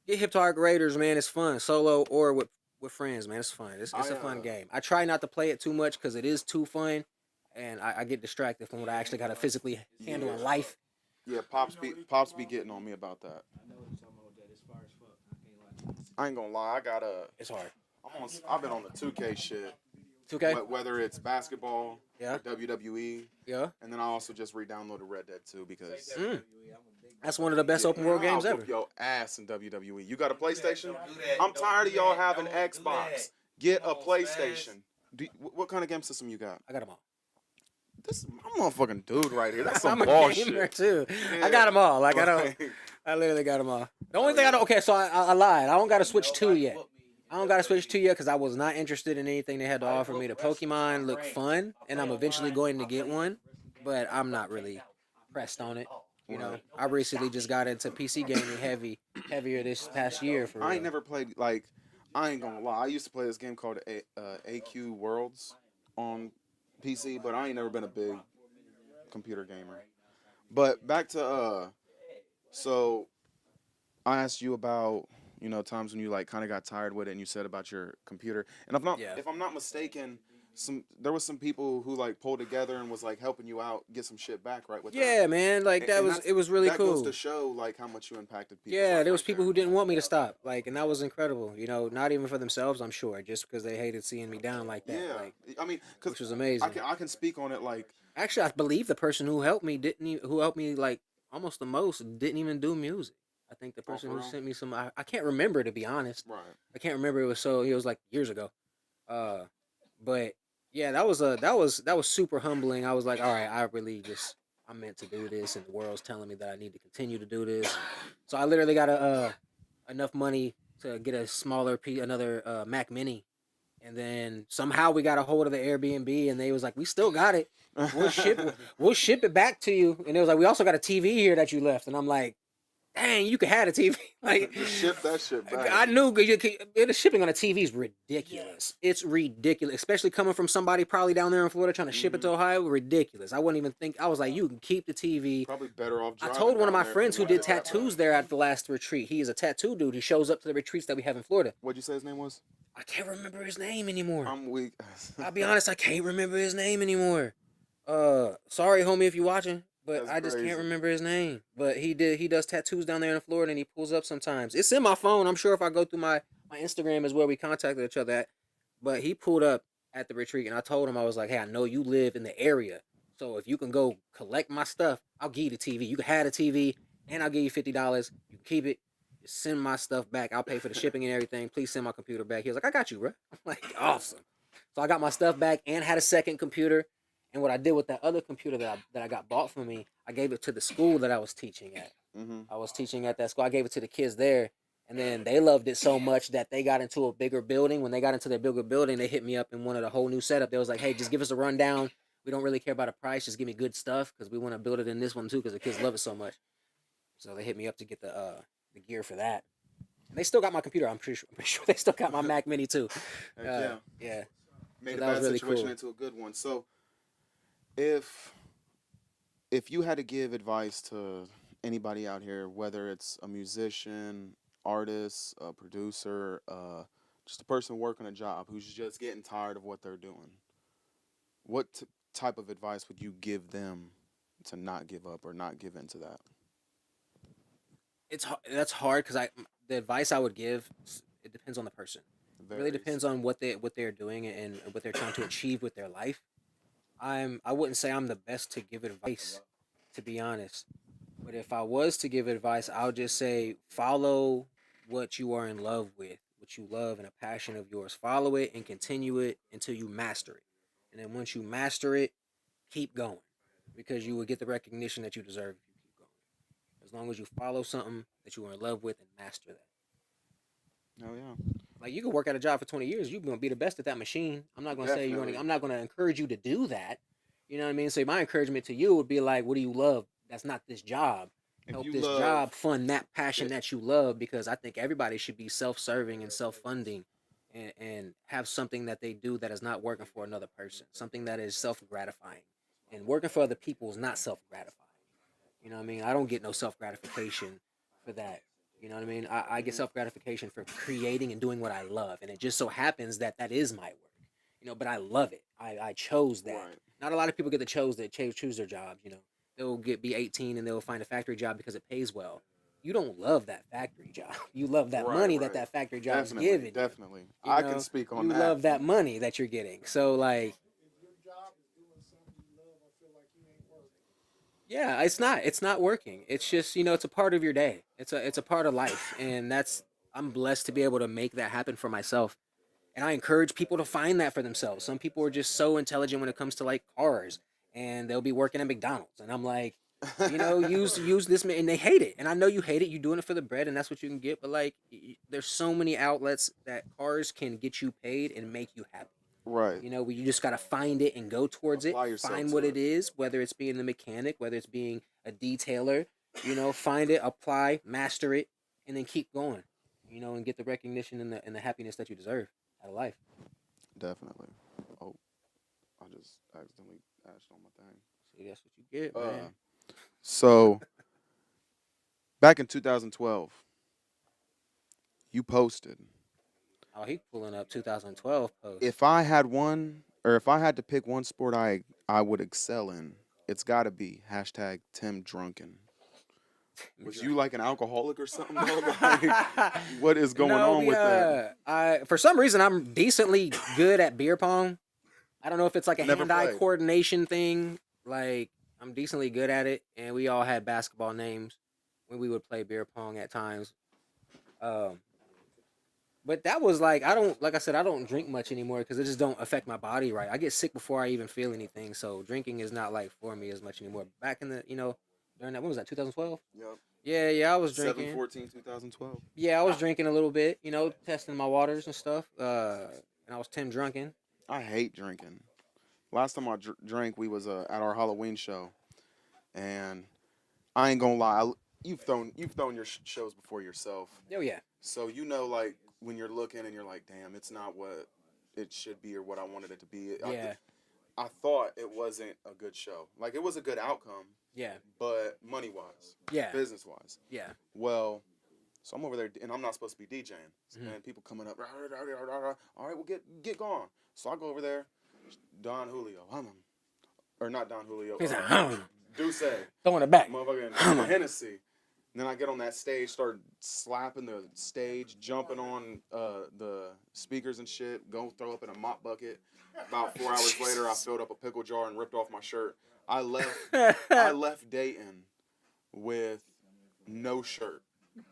get hip to Arc Raiders, man. It's fun, solo or with friends, man. It's fun. It's a fun game. I try not to play it too much because it is too fun, and I get distracted from what I actually got to physically handle in life. Yeah, pops be getting on me about that. I know what you're talking about with that. It's fire as fuck. I can't lie. I ain't gonna lie. I got a. It's hard. I've been on the 2K shit. 2K. Whether it's basketball Yeah. or WWE, Yeah. and then I also just re-downloaded Red Dead 2 because That's one of the best open world games I'll ever. whoop your ass in WWE. You got a PlayStation? I'm tired of y'all having Xbox. Get a PlayStation. What kind of game system you got? I got them all. This I'm a motherfucking dude right here. That's some I'm a bullshit. gamer too. Yeah. I got them all. Like I don't. Like, I literally got them all. The only thing I don't. Okay, so I lied. I don't got to Switch 2 yet. I don't got to Switch 2 yet because I was not interested in anything they had to offer me. The Pokemon look fun, and I'm eventually going to get one, but I'm not really pressed on it. You know, I recently just got into PC gaming heavier this past year. For real. I ain't never played like. I ain't gonna lie. I used to play this game called AQ Worlds on PC, but I ain't never been a big computer gamer. But back to so I asked you about times when you like kind of got tired with it, and you said about your computer. And if I'm not mistaken, there was some people who like pulled together and was like helping you out get some shit back right with that. Yeah, man, like it was really that cool. Goes to show like how much you impacted people. Yeah, there was people who didn't want me to stop, like, and that was incredible. You know, not even for themselves, I'm sure, just because they hated seeing me down like that. Yeah, like, I mean, which was amazing. I can speak on it like. Actually, I believe the person who helped me who helped me like almost the most didn't even do music. I think the person who sent me some, I can't remember, to be honest. Right. I can't remember. It was like years ago. But yeah, that was super humbling. I was like, all right, I'm meant to do this, and the world's telling me that I need to continue to do this. So I literally got enough money to get another Mac Mini, and then somehow we got a hold of the Airbnb, and they was like, we still got it. We'll ship it back to you. And it was like, we also got a TV here that you left, and I'm like, dang, you could have a TV. Like, just ship that shit back. I knew the shipping on a TV is ridiculous. It's ridiculous, especially coming from somebody probably down there in Florida trying to ship it to Ohio. Ridiculous. I wouldn't even think. I was like, you can keep the TV. Probably better off. I told one of my friends who did tattoos there at the last retreat. He is a tattoo dude. He shows up to the retreats that we have in Florida. What'd you say his name was? I can't remember his name anymore. I'm weak. I'll be honest, I can't remember his name anymore. Sorry, homie, if you're watching. But I just can't remember his name. But he does tattoos down there in Florida, and he pulls up sometimes. It's in my phone. I'm sure if I go through my Instagram is where we contacted each other at. But he pulled up at the retreat, and I told him, I was like, hey, I know you live in the area. So if you can go collect my stuff, I'll give you the TV. You can have the TV, and I'll give you $50. You can keep it. Just send my stuff back. I'll pay for the shipping and everything. Please send my computer back. He was like, I got you, bro. I'm like, awesome. So I got my stuff back and had a second computer. And what I did with that other computer that I got bought for me, I gave it to the school that I was teaching at. Mm-hmm. I was teaching at that school. I gave it to the kids there. And then they loved it so much that they got into a bigger building. When they got into their bigger building, they hit me up and wanted a whole new setup. They was like, hey, just give us a rundown. We don't really care about a price. Just give me good stuff because we want to build it in this one too because the kids love it so much. So they hit me up to get the gear for that. And they still got my computer. I'm pretty sure they still got my Mac Mini too. Yeah. Made So a that was bad really situation cool. into a good one. So if you had to give advice to anybody out here, whether it's a musician, artist, a producer, just a person working a job who's just getting tired of what they're doing, what type of advice would you give them to not give up or not give in to that? That's hard because the advice I would give, it depends on the person. It really depends on what they're doing and what they're trying to achieve with their life. I wouldn't say I'm the best to give advice, to be honest. But if I was to give advice, I would just say follow what you are in love with, what you love and a passion of yours. Follow it and continue it until you master it. And then once you master it, keep going because you will get the recognition that you deserve if you keep going. As long as you follow something that you are in love with and master that. Oh yeah. Like you can work at a job for 20 years, you're gonna be the best at that machine. I'm not gonna say Definitely. I'm not gonna encourage you to do that. You know what I mean? So my encouragement to you would be like, what do you love? That's not this job. Help this job fund that passion that you love because I think everybody should be self-serving and self-funding and have something that they do that is not working for another person. Something that is self-gratifying. And working for other people is not self-gratifying. You know what I mean? I don't get no self-gratification for that. You know what I mean? I get self-gratification for creating and doing what I love. And it just so happens that is my work. You know, but I love it. I chose that. Right. Not a lot of people get to choose their jobs, you know. They'll be 18 and they'll find a factory job because it pays well. you don't love that factory job. You love that Right, money that right. that factory job is Definitely, giving you. definitely. You I can know, speak on you that. love that money that you're getting. So like, yeah, it's not working. It's just it's a part of your day. It's a part of life, and that's I'm blessed to be able to make that happen for myself. And I encourage people to find that for themselves. Some people are just so intelligent when it comes to like cars, and they'll be working at McDonald's, and I'm like, use this, and they hate it. And I know you hate it. You're doing it for the bread, and that's what you can get. But like, there's so many outlets that cars can get you paid and make you happy. Right. Where you just gotta find it and go towards it. Apply yourself Find to what it. it is, whether it's being the mechanic, whether it's being a detailer. Find it, apply, master it, and then keep going. And get the recognition and the happiness that you deserve out of life. Definitely. Oh, I just accidentally ashed on my thing. See, that's what you get, Uh, man. so back in 2012, you posted, Oh, he pulling up 2012 post. if I had one, or if I had to pick one sport I would excel in, it's got to be hashtag Tim Drunken. Was you like an alcoholic or something, dog? Like, what is going No, on with that? I for some reason I'm decently good at beer pong. I don't know if it's like a Never hand-eye played. coordination thing. Like I'm decently good at it, and we all had basketball names when we would play beer pong at times. Um, but that was like I don't like I said I don't drink much anymore because it just don't affect my body right. I get sick before I even feel anything, so drinking is not like for me as much anymore. Back in the during that when was that 2012? Yep. Yeah, I was Seven drinking. fourteen 2012. Yeah, I was drinking a little bit, testing my waters and stuff. And I was Tim drunken. I hate drinking. Last time I drank, we was at our Halloween show, and I ain't gonna lie, you've thrown your shows before yourself, Oh yeah, so like when you're looking and you're like, damn, it's not what it should be or what I wanted it to be. yeah, I thought it wasn't a good show. Like it was a good outcome, yeah, but money wise, yeah, business wise, yeah. well. So I'm over there, and I'm not supposed to be DJing, Mhm. and people coming up. All right, well get gone. So I go over there, Don Julio, or not Don Julio, He's like, Duce, throwing it back. motherfucking Hennessy. And then I get on that stage, start slapping the stage, jumping on the speakers and shit, go throw up in a mop bucket. About 4 hours later, I filled up a pickle jar and ripped off my shirt. I left Dayton with no shirt.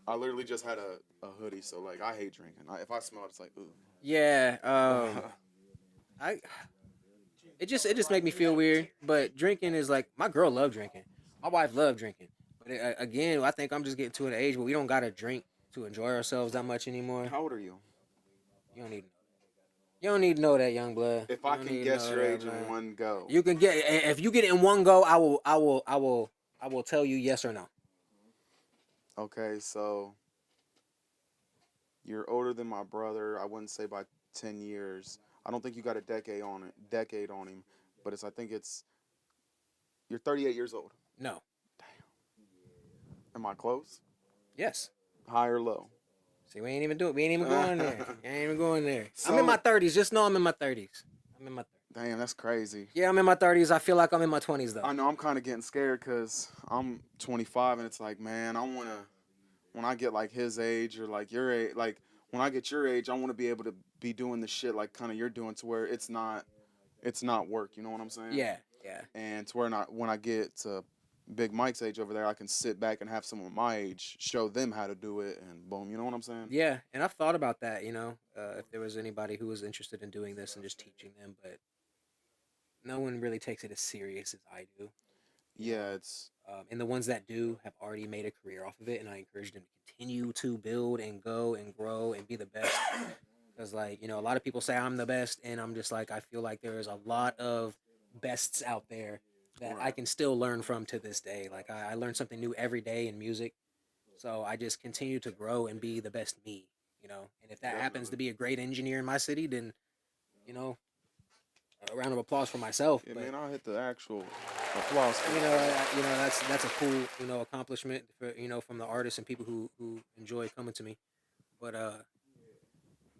I literally just had a hoodie, so like I hate drinking. If I smell it, it's like ooh. Yeah, I it just make me feel weird. But drinking is like my girl love drinking. My wife love drinking. But again, I think I'm just getting to an age where we don't gotta drink to enjoy ourselves that much anymore. How old are you? You don't need. You don't need to know that, young blood. If You I don't can need to guess know your that, age in man. one go. You can get if you get it in one go. I will tell you yes or no. Okay, so you're older than my brother. I wouldn't say by 10 years. I don't think you got a decade on him, but I think you're 38 years old. No. Am I close? Yes. High or low? See, we ain't even doing. We ain't even going there. We ain't even going there. I'm So- in my 30s. Just know I'm in my 30s. I'm in my. Damn, that's crazy. Yeah, I'm in my 30s. I feel like I'm in my 20s though. I know I'm kind of getting scared because I'm 25 and it's like, man, when I get like his age or like your age, like when I get your age, I want to be able to be doing the shit like kind of you're doing to where it's not work. You know what I'm saying? Yeah, yeah, And to where not when I get to Big Mike's age over there, I can sit back and have someone my age show them how to do it, and boom, you know what I'm saying? yeah. And I've thought about that. If there was anybody who was interested in doing this and just teaching them, but no one really takes it as serious as I do. Yeah, it's And the ones that do have already made a career off of it, and I encourage them to continue to build and go and grow and be the best. Because, like, a lot of people say I'm the best, and I'm just like, I feel like there is a lot of bests out there that I Right. can still learn from to this day. Like, I learn something new every day in music. So I just continue to grow and be the best me. And if that happens to Definitely. be a great engineer in my city, then, you know, a round of applause for myself. yeah, But man. I'll hit the actual applause. For that's a cool accomplishment for from the artists and people who enjoy coming to me. But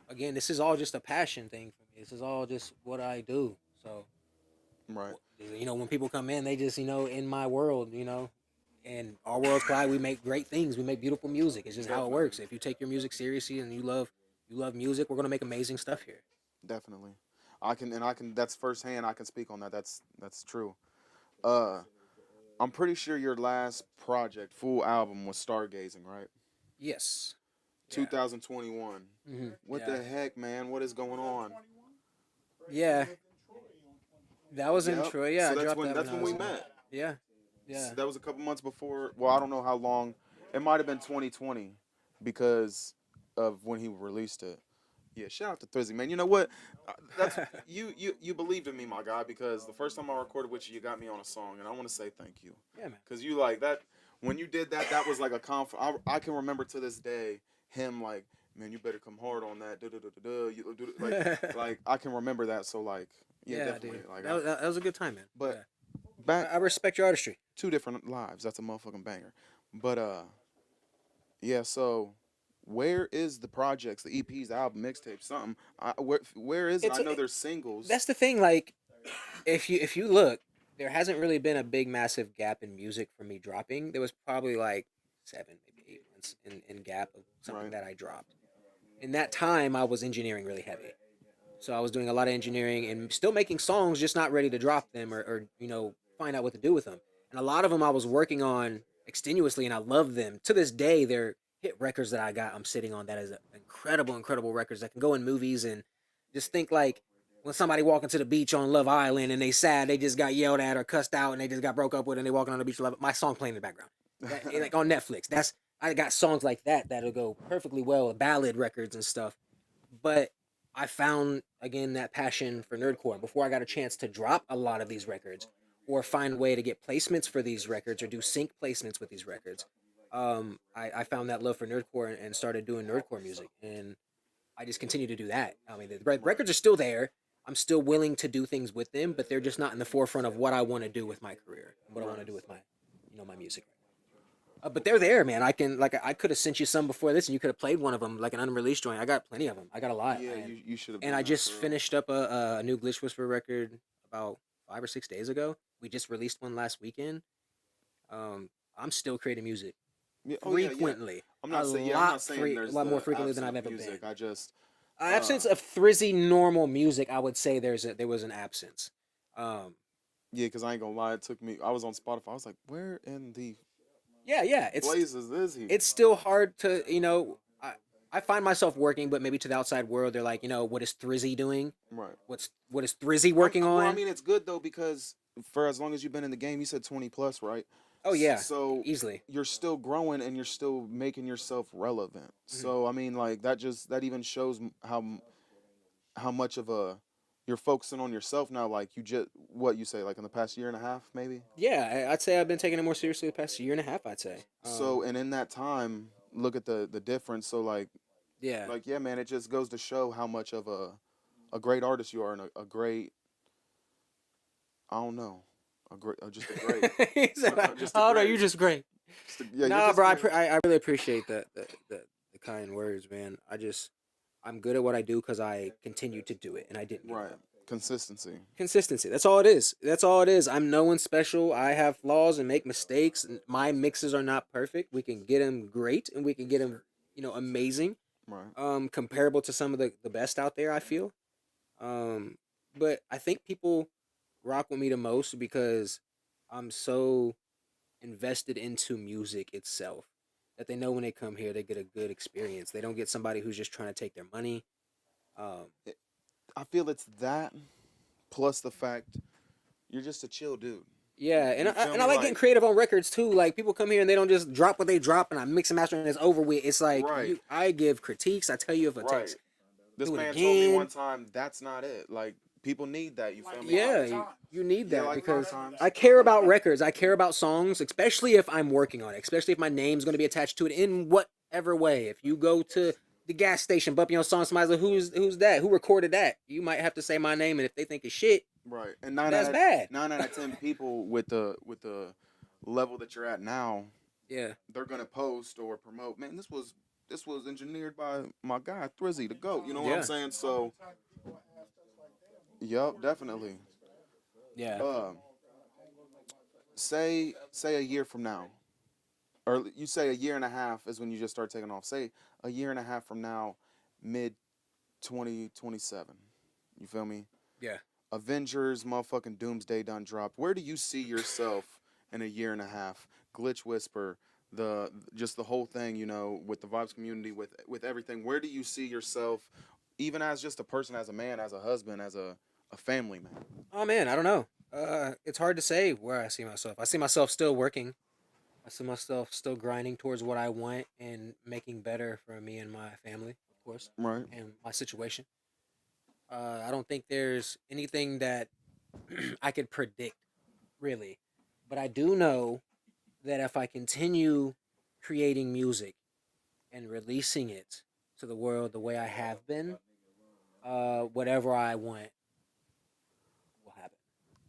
again, this is all just a passion thing for me. This is all just what I do. So right. when people come in, they just in my world, and our worlds collide. We make great things. We make beautiful music. It's just how it Definitely. works. If you take your music seriously and you love music, we're gonna make amazing stuff here. Definitely. I can that's firsthand. I can speak on that. That's true. Uh, I'm pretty sure your last project, full album, was Stargazing, right? Yes. Yeah. 2021. What Yeah. the heck, man? What is going on? Yeah. That was in Yep. Troy. Yeah, So I dropped that when that's I when was we in. met. Yeah. Yeah. That was a couple months before. Well, I don't know how long. It might have been 2020 because of when he released it. Yeah, shout out to Thrizzy, man. You know what? That's you believed in me, my guy, because the first time I recorded with you, you got me on a song, and I want to say thank you. Yeah, man. Cause you like that when you did that, that was like a I can remember to this day him like, man, you better come hard on that. Like I can remember that. So like, yeah, Yeah, definitely. dude. Like, That was a good time, man. but Yeah. back I respect your artistry. two different lives. That's a motherfucking banger. But yeah. So where is the projects, the EPs, the album, mixtape, something? Where is it? It's I know there's singles. That's the thing. Like, if you look, there hasn't really been a big massive gap in music for me dropping. There was probably like 7, maybe 8 months in gap of something Right. that I dropped. In that time, I was engineering really heavy. So I was doing a lot of engineering and still making songs, just not ready to drop them or find out what to do with them. And a lot of them I was working on extenuously, and I love them to this day. They're hit records that I got. I'm sitting on that is incredible records that can go in movies and just think like when somebody walking to the beach on Love Island and they sad, they just got yelled at or cussed out and they just got broke up with and they walking on the beach. Love my song playing in the background, like on Netflix. That's I got songs like that that'll go perfectly well with ballad records and stuff. But I found again that passion for nerdcore before I got a chance to drop a lot of these records or find a way to get placements for these records or do sync placements with these records. I found that love for nerdcore and started doing nerdcore music, and I just continue to do that. I mean, the records are still there. I'm still willing to do things with them, but they're just not in the forefront of what I want to do with my career, what I want to do with my, my music. But they're there, man. I can like I could have sent you some before this, and you could have played one of them, like an unreleased joint. I got plenty of them. I got a lot. Yeah, you should have And done I that just for real. finished up a new Glitch Whisper record about 5 or 6 days ago. We just released one last weekend. I'm still creating music Yeah, oh yeah, yeah. frequently, I'm not saying a there's lot more the frequently than absence I've of ever music. been. I just Absence of Thrizzy normal music, I would say there was an absence. Um, yeah, because I ain't gonna lie, it took me. I was on Spotify. I was like, where in the yeah, blazes is he? it's still hard to I find myself working, but maybe to the outside world, they're like, what is Thrizzy doing? Right. What is Thrizzy working Well, I on? mean, it's good though because for as long as you've been in the game, you said 20 plus, right? Oh yeah, So easily. you're still growing and you're still making yourself relevant. Mhm. So I mean, like that even shows how much of a you're focusing on yourself now. Like you just what you say, like in the past year and a half, maybe. Yeah, I'd say I've been taking it more seriously the past year and a half. I'd say. So and in that time, look at the difference. So Yeah. like yeah, man, it just goes to show how much of a great artist you are and a great I don't know a great just a great He said, just a "Oh no, great you're just great." yeah you're Nah, just bro, great. I really appreciate the kind words, man. I'm good at what I do because I continue to do it, and I didn't. Give Right. up. Consistency. Consistency. That's all it is. That's all it is. I'm no one special. I have flaws and make mistakes. And my mixes are not perfect. We can get them great, and we can get them, amazing. Right. Comparable to some of the best out there. I feel. Um, but I think people rock with me the most because I'm so invested into music itself that they know when they come here they get a good experience. They don't get somebody who's just trying to take their money. Um, I feel it's that plus the fact you're just a chill dude. yeah, and You feel I me? like getting creative on records too. Like people come here and they don't just drop what they drop and I mix and master and it's over with. It's like Right. I give critiques. I tell you if it Right. takes This do it man told me again. one time that's not it. Like people need that. You feel me? Yeah, you need Yeah, that like because sometimes. I care about records. I care about songs, especially if I'm working on it. Especially if my name's going to be attached to it in whatever way. If you go to the gas station, bump your song, somebody's like, "Who's that? Who recorded that?" You might have to say my name, and if they think it's shit, Right. And that's bad. 9 out of 10 people with the level that you're at now, Yeah, they're gonna post or promote. Man, this was engineered by my guy Thrizzy, the goat. You know what I'm yeah, saying? So, yep, definitely. yeah. Uh, say a year from now. or you say a year and a half is when you just start taking off. Say a year and a half from now, mid 2027. You feel me? Yeah. Avengers, motherfucking Doomsday done dropped. Where do you see yourself in a year and a half? Glitch Whisper, just the whole thing, you know, with the Vibes community, with everything. Where do you see yourself, even as just a person, as a man, as a husband, as a family man? Oh man, I don't know. It's hard to say where I see myself. I see myself still working. I see myself still grinding towards what I want and making better for me and my family, of course, Right. and my situation. I don't think there's anything that I could predict really, but I do know that if I continue creating music and releasing it to the world the way I have been, whatever I want will happen.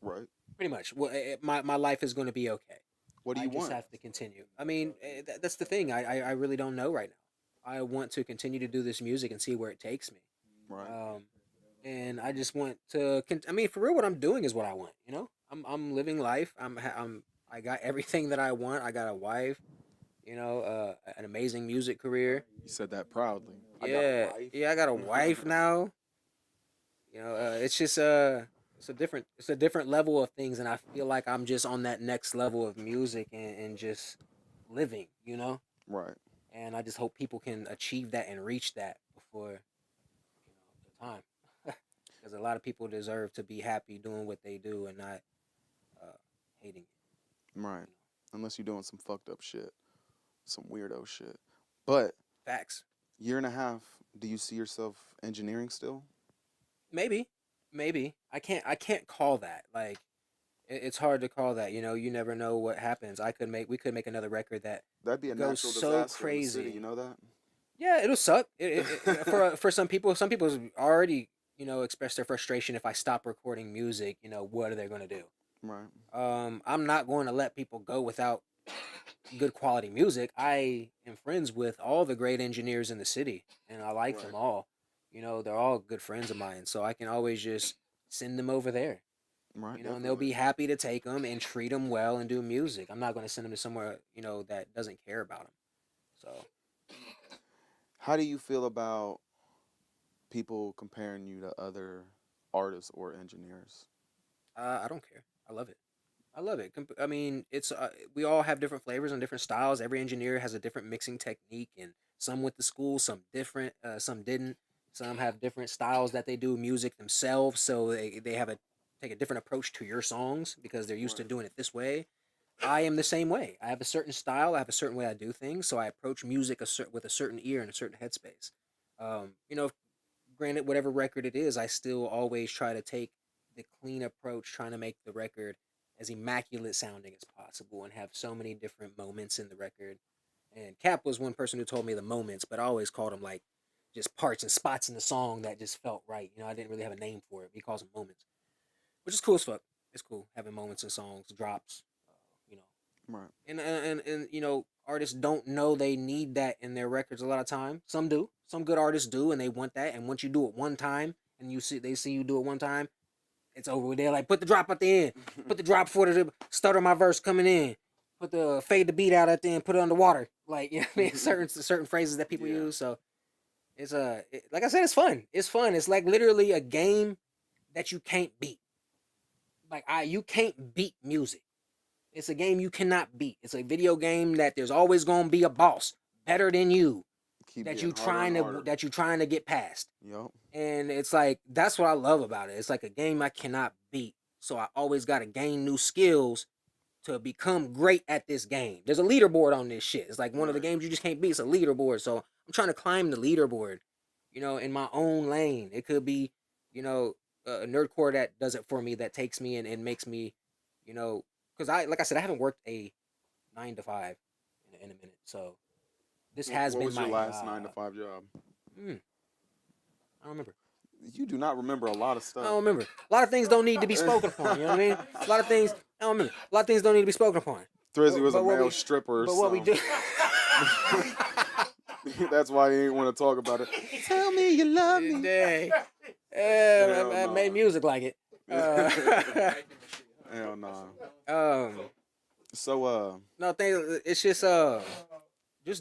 Right. Pretty much. Well, my life is going to be okay. What do I you just want? have to continue. I mean, that's the thing. I really don't know right now. I want to continue to do this music and see where it takes me. Right. And I just want to. I mean, for real, what I'm doing is what I want. You know, I'm living life. I got everything that I want. I got a wife. You know, an amazing music career. You said that proudly. I got Yeah, a wife. yeah. I got a wife now. You know, it's just it's a different level of things, and I feel like I'm just on that next level of music and just living. You know, Right. and I just hope people can achieve that and reach that before the time, because a lot of people deserve to be happy doing what they do and not uh, hating it. Right. Unless you're doing some fucked up shit, some weirdo shit. But Facts. year and a half, do you see yourself engineering still? Maybe, maybe I can't call that like it's hard to call that. You know, you never know what happens. We could make another record that That'd be a goes natural so disaster in the city. crazy. You know that? Yeah, it'll suck. For some people, some people already express their frustration if I stop recording music. You know, what are they gonna do? Right. I'm not going to let people go without good quality music. I am friends with all the great engineers in the city, and I like Right. them all. You know, they're all good friends of mine, so I can always just send them over there. Right. You know, and they'll Definitely. be happy to take them and treat them well and do music. I'm not going to send them to somewhere that doesn't care about them. So How do you feel about people comparing you to other artists or engineers? I don't care. I love it. I love it. I mean, it's we all have different flavors and different styles. Every engineer has a different mixing technique, and some went to school, some different, some didn't. Some have different styles that they do music themselves, so they have a take a different approach to your songs because they're used to Right. doing it this way. I am the same way. I have a certain style. I have a certain way I do things, so I approach music with a certain ear and a certain headspace. You know, granted, whatever record it is, I still always try to take the clean approach, trying to make the record as immaculate sounding as possible and have so many different moments in the record. And Cap was one person who told me the moments, but I always called them like just parts and spots in the song that just felt right. You know, I didn't really have a name for it. He calls them moments, which is cool as fuck. It's cool having moments in songs, drops, you know, Right. and artists don't know they need that in their records a lot of time. Some do. Some good artists do, and they want that. And once you do it one time, and they see you do it one time, it's over with. They're like, put the drop at the end. Put the drop for the start of my verse coming in. Put the fade the beat out at the end. Put it underwater. Like you know what I mean, certain phrases that people Yeah. use. So it's like I said, it's fun. It's fun. It's like literally a game that you can't beat. Like you can't beat music. It's a game you cannot beat. It's a video game that there's always gonna be a boss better than you Keep getting harder and harder. that you trying to get past. Yup. And it's like that's what I love about it. It's like a game I cannot beat. So I always gotta gain new skills to become great at this game. There's a leaderboard on this shit. It's like one of the Right. games you just can't beat. It's a leaderboard. So I'm trying to climb the leaderboard, in my own lane. It could be, a nerdcore that does it for me, that takes me and makes me, because like I said, I haven't worked a 9 to 5 in a minute. So this has What been was my your last 9 to 5 job? I don't remember. You do not remember a lot of I stuff. don't remember. A lot of things don't need to be spoken upon. You know what I mean? A lot of things I don't remember. A lot of things don't need to be spoken upon. Thrizzy was a But what male we- stripper or But what we do. That's why he ain't want to talk about it. Tell me you love me. Dang. Hell I nah. made music like it. Hell nah. So No, it's just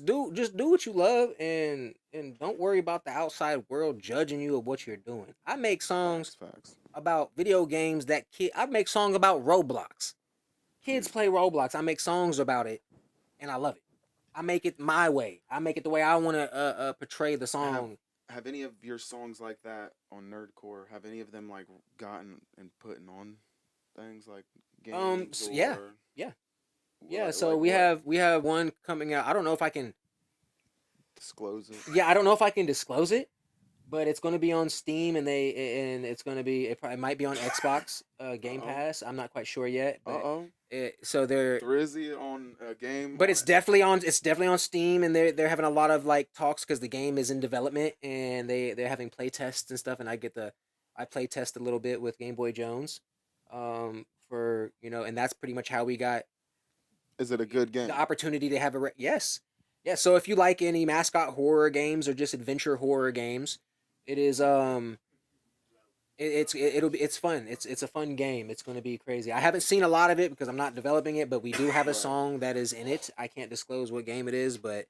do what you love and don't worry about the outside world judging you of what you're doing. I make songs facts. about video games I make songs about Roblox. Kids play Roblox. I make songs about it and I love it. I make it my way. I make it the way I want to portray the Have song. have any of your songs like that on Nerdcore? Have any of them like gotten and putting on things like games Yeah, or yeah, yeah. So like what? we have one coming out. I don't know if I can. Disclose it. Yeah, I don't know if I can disclose it, but it's going to be on Steam and it's going to be it probably might be on Xbox Game Uh-oh. Pass. I'm not quite sure yet, but Uh-oh. so they're Thrizzy on a game. but it's definitely on Steam and they're having a lot of like talks because the game is in development and they're having play tests and stuff and I play test a little bit with Game Boy Jones, for and that's pretty much how we got Is it a good game? the opportunity to have yes. Yeah, so if you like any mascot horror games or just adventure horror games, it is it's fun. It's a fun game. It's going to be crazy. I haven't seen a lot of it because I'm not developing it, but we do have a Right. song that is in it. I can't disclose what game it is, but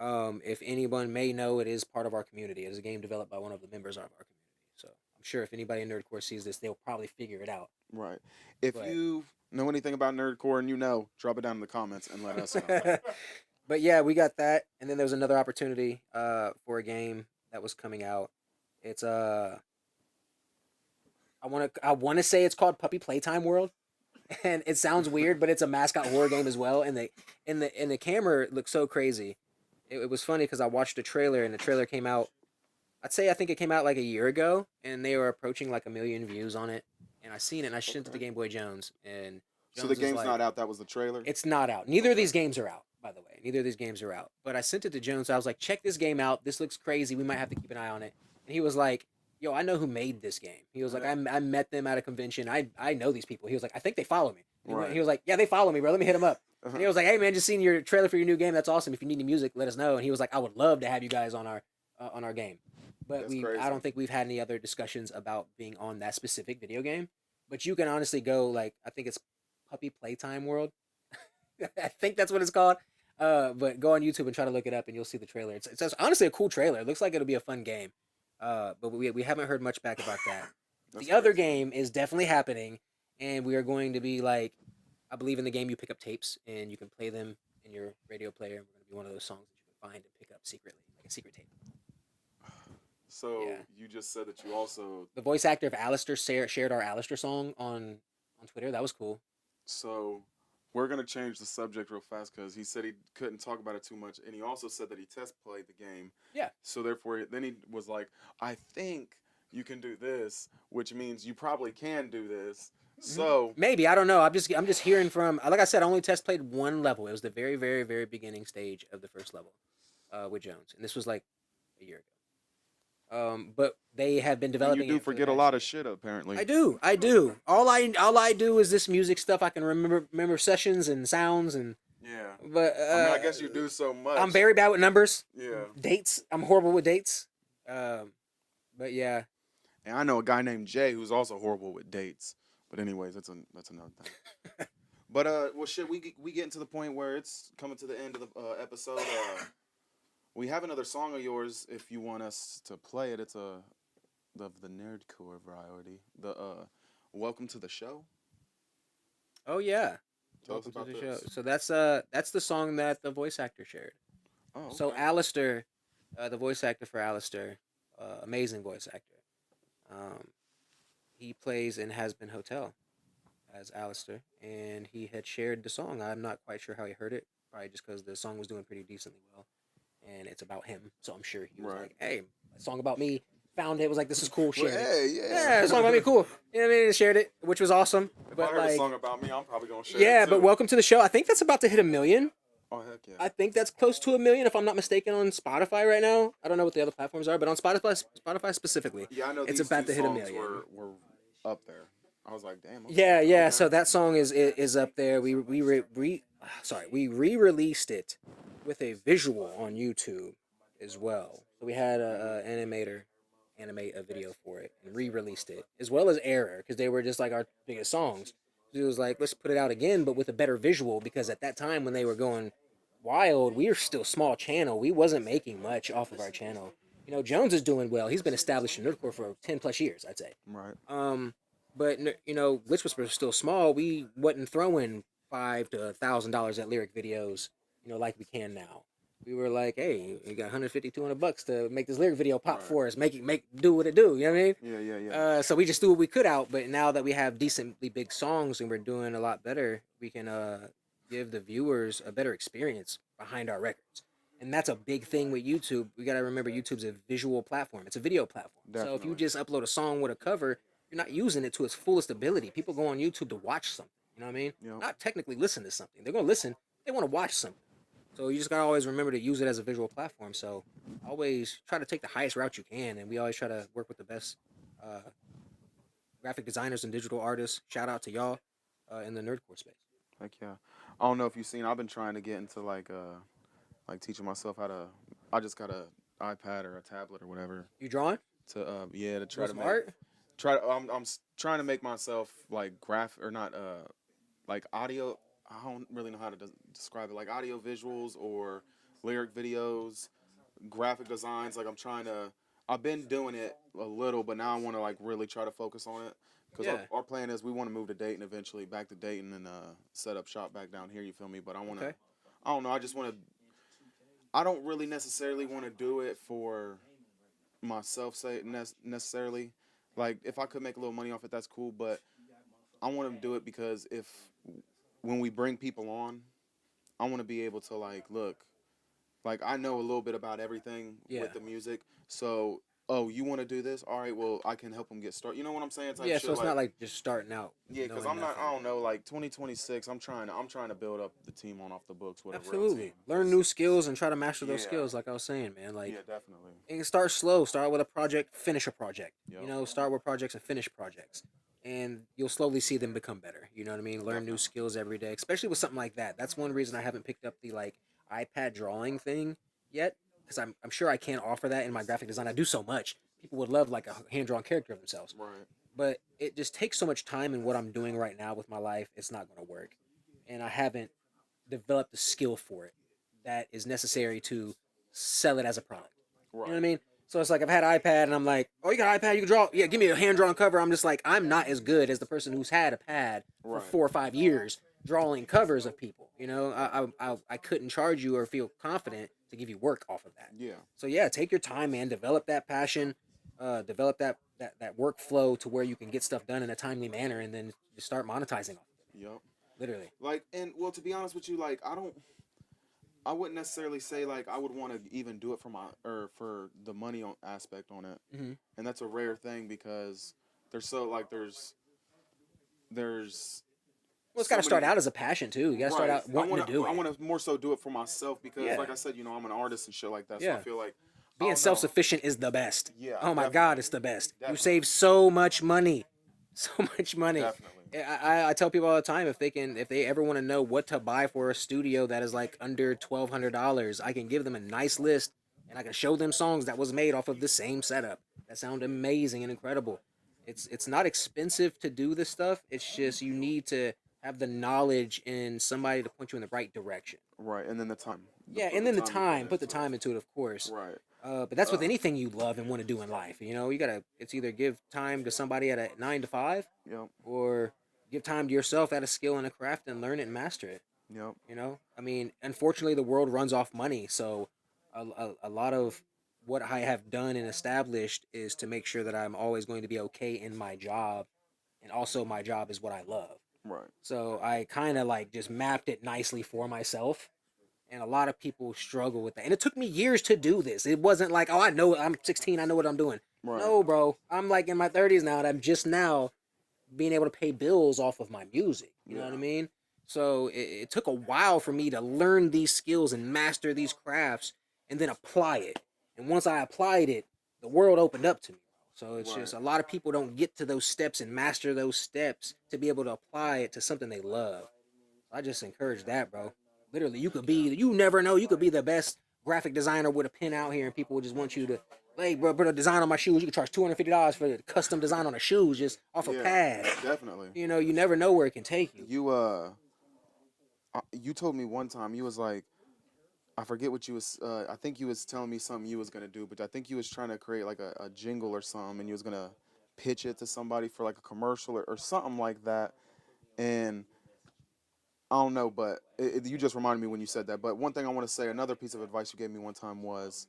if anyone may know, it is part of our community. It is a game developed by one of the members of our community. So I'm sure if anybody in Nerdcore sees this, they'll probably figure it out. Right. If But you know anything about Nerdcore and drop it down in the comments and let us know. but yeah, we got that, and then there was another opportunity for a game that was coming out. It's I want to say it's called Puppy Playtime World, and it sounds weird, but it's a mascot horror game as well. And the camera looks so crazy. It was funny because I watched the trailer, and the trailer came out. I think it came out like a year ago, and they were approaching like 1 million views on it. And I seen it, and I sent it to Okay. Game Boy Jones, and So Jones the was game's like, not out. That was the trailer. it's not out. Neither of these games are out, by the way. Neither of these games are out. But I sent it to Jones. I was like, check this game out. This looks crazy. We might have to keep an eye on it. And he was like, yo, I know who made this game. He was like, I met them at a convention. I know these people. He was like, I think they follow me. Right. He was like, yeah, they follow me, bro. Let me hit them up. Uh-huh. And he was like, hey, man, just seen your trailer for your new game. That's awesome. If you need any music, let us know. And he was like, I would love to have you guys on our game. But That's crazy. I don't think we've had any other discussions about being on that specific video game. But you can honestly go like, I think it's Puppy Playtime World. I think that's what it's called. But go on YouTube and try to look it up, and you'll see the trailer. It's honestly a cool trailer. It looks like it'll be a fun game. But we haven't heard much back about that. That's The other crazy. game is definitely happening, and we are going to be like, I believe in the game you pick up tapes and you can play them in your radio player. And we're going to be one of those songs that you can find and pick up secretly, like a secret tape. So Yeah. you just said that you also. The voice actor of Alistair shared our Alistair song on Twitter. That was cool. So we're gonna change the subject real fast because he said he couldn't talk about it too much, and he also said that he test played the game. Yeah. So therefore, then he was like, "I think you can do this," which means you probably can do this. So Maybe, I don't know. I'm just hearing from, like I said, I only test played one level. It was the very very very beginning stage of the first level, with Jones, and this was like a year ago. But they have been and developing. you do it for the forget a past lot year. of shit apparently. I do. All I do is this music stuff. I can remember sessions and sounds and. Yeah. But I mean, I guess you do so much. I'm very bad with numbers, Yeah. dates. I'm horrible with dates. But yeah, And I know a guy named Jay who's also horrible with dates. But anyways, that's another thing. But well, shit, we getting to the point where it's coming to the end of the episode. We have another song of yours if you want us to play it. It's the nerdcore variety. The welcome to the show. oh yeah. Tell us Welcome about to the show. this. So that's the song that the voice actor shared. Oh, okay. So Alistair, the voice actor for Alistair, amazing voice actor. He plays in Has Been Hotel as Alistair, and he had shared the song. I'm not quite sure how he heard it, probably just because the song was doing pretty decently well, and it's about him. So I'm sure he was Right. like, "Hey, a song about me." Found it, was like, "This is cool." Well, Shared it. hey, yeah. Yeah, a song about me, cool. You know what I mean? Shared it, which was awesome. If I But heard a like, song about me, I'm probably gonna share yeah, it too. but welcome to the show. I think that's about to hit 1 million. Oh heck yeah. I think that's close to 1 million, if I'm not mistaken, on Spotify right now. I don't know what the other platforms are, but on Spotify specifically, Yeah, I know it's these about two to hit songs 1 million. were up there. I was like, damn. Okay. Yeah, yeah. Okay. So that song is up there. We re-released it with a visual on YouTube as well. So we had a animator animate a video for it and re-released it, as well as Error, because they were just like our biggest songs. it was like, let's put it out again, but with a better visual, because at that time when they were going wild, we were still small channel. We wasn't making much off of our channel. You know, Jones is doing well. He's been established in nerdcore for 10 plus years, I'd say. Right. But you know, Witch Whisperer was still small. We wasn't throwing $500 to $1,000 at lyric videos, you know, like we can now. We were like, hey, you got 150, $200 to make this lyric video pop for us. Do what it do. You know what I mean? Yeah. So we just do what we could out. But now that we have decently big songs and we're doing a lot better, we can give the viewers a better experience behind our records. And that's a big thing with YouTube. We got to remember YouTube's a visual platform. It's a video platform. So if you Definitely. just upload a song with a cover, you're not using it to its fullest ability. People go on YouTube to watch something. You know what I mean? Yep. Not technically listen to something. They're going to listen. They want to watch something. So you just got to always remember to use it as a visual platform. So always try to take the highest route you can. And we always try to work with the best graphic designers and digital artists. Shout out to y'all in the nerdcore space. Heck yeah. I don't know if you've seen. I've been trying to get into like teaching myself how to. I just got a iPad or a tablet or whatever You drawing? to to try to Some make art? trying to make myself like graph or not like audio. I don't really know how to describe it. Like audio visuals or lyric videos, graphic designs. Like I'm trying to. I've been doing it a little, but now I want to like really try to focus on it. Because Yeah. our plan is we want to move to Dayton eventually, back to Dayton and set up shop back down here. You feel me? But I want to. Okay. I don't know. I just want to. I don't really necessarily want to do it for myself, necessarily. Like if I could make a little money off it, that's cool. But I want to do it because when we bring people on, I want to be able to like look, like I know a little bit about everything Yeah. with the music. So, oh, you want to do this? All right, well, I can help them get started. You know what I'm saying? Type Yeah, shit, so it's not like just starting out. yeah, because knowing I'm not. nothing. I don't know. Like 2026, I'm trying to build up the team on off the books with a real Absolutely. team. Learn new skills and try to master those Yeah. skills, like I was saying, man. Like, Yeah, definitely. and start slow. Start with a project, finish a project. Yep. You know, start with projects and finish projects. And you'll slowly see them become better. You know what I mean? Learn new Definitely. skills every day, especially with something like that. That's one reason I haven't picked up the like iPad drawing thing yet, because I'm sure I can't offer that in my graphic design. I do so much. People would love like a hand drawn character of themselves, Right. but it just takes so much time in what I'm doing right now with my life. It's not going to work, and I haven't developed the skill for it that is necessary to sell it as a product. Right. You know what I mean? So it's like I've had an iPad and I'm like, oh, you got an iPad, you can draw. Yeah, give me a hand drawn cover. I'm just like, I'm not as good as the person who's had a pad for Right. 4 or 5 years drawing covers of people. You know, I couldn't charge you or feel confident to give you work off of that. Yeah. So yeah, take your time, man. Develop that passion, develop that workflow to where you can get stuff done in a timely manner, and then just start monetizing off of it. Yep. Literally. Like, and well, to be honest with you, like I wouldn't necessarily say like I would want to even do it for for the money aspect on it, Mhm. and that's a rare thing because there's so like there's Well, it's got to so start many- out as a passion too. You got to start Right. out wanting to do it. I want to more so do it for myself because, Yeah. like I said, I'm an artist and shit like that. So Yeah. I feel like I Being don't know. self-sufficient is the best. Yeah, Oh my definitely. God, it's the best. You Definitely. save so much money, so much money. Definitely. I tell people all the time, if they ever want to know what to buy for a studio that is like under $1,200, I can give them a nice list and I can show them songs that was made off of the same setup that sound amazing and incredible. It's not expensive to do this stuff. It's just you need to have the knowledge and somebody to point you in the right direction. Right, and then the time. Yeah, Put and then the you time, put the into it. time into it, of course. Right. But that's with anything you love and want to do in life. You know, you gotta. It's either give time to somebody at a 9 to 5, Yep. or give time to yourself at a skill and a craft and learn it and master it. Yep. You know, I mean, unfortunately, the world runs off money, so a lot of what I have done and established is to make sure that I'm always going to be okay in my job, and also my job is what I love. Right. So I kind of like just mapped it nicely for myself. And a lot of people struggle with that. And it took me years to do this. It wasn't like, oh, I know I'm 16, I know what I'm doing. Right. No, bro. I'm like in my 30s now, and I'm just now being able to pay bills off of my music. You know what I Yeah. mean? So it took a while for me to learn these skills and master these crafts and then apply it. And once I applied it, the world opened up to me. So it's just a lot of people don't get to those steps and master those steps to be able to apply it to something they love. I just encourage that, bro. Literally, you never know, you could be the best graphic designer with a pen out here and people would just want you to Like, bro, put a design on my shoes. You can charge $250 for the custom design on the shoes just off a Yeah, pad. definitely. You know, you never know where it can take you. You told me one time you was like, I forget what you was. I think you was telling me something you was gonna do, but I think you was trying to create like a jingle or something, and you was gonna pitch it to somebody for like a commercial or something like that. And I don't know, but you just reminded me when you said that. But one thing I want to say, another piece of advice you gave me one time was,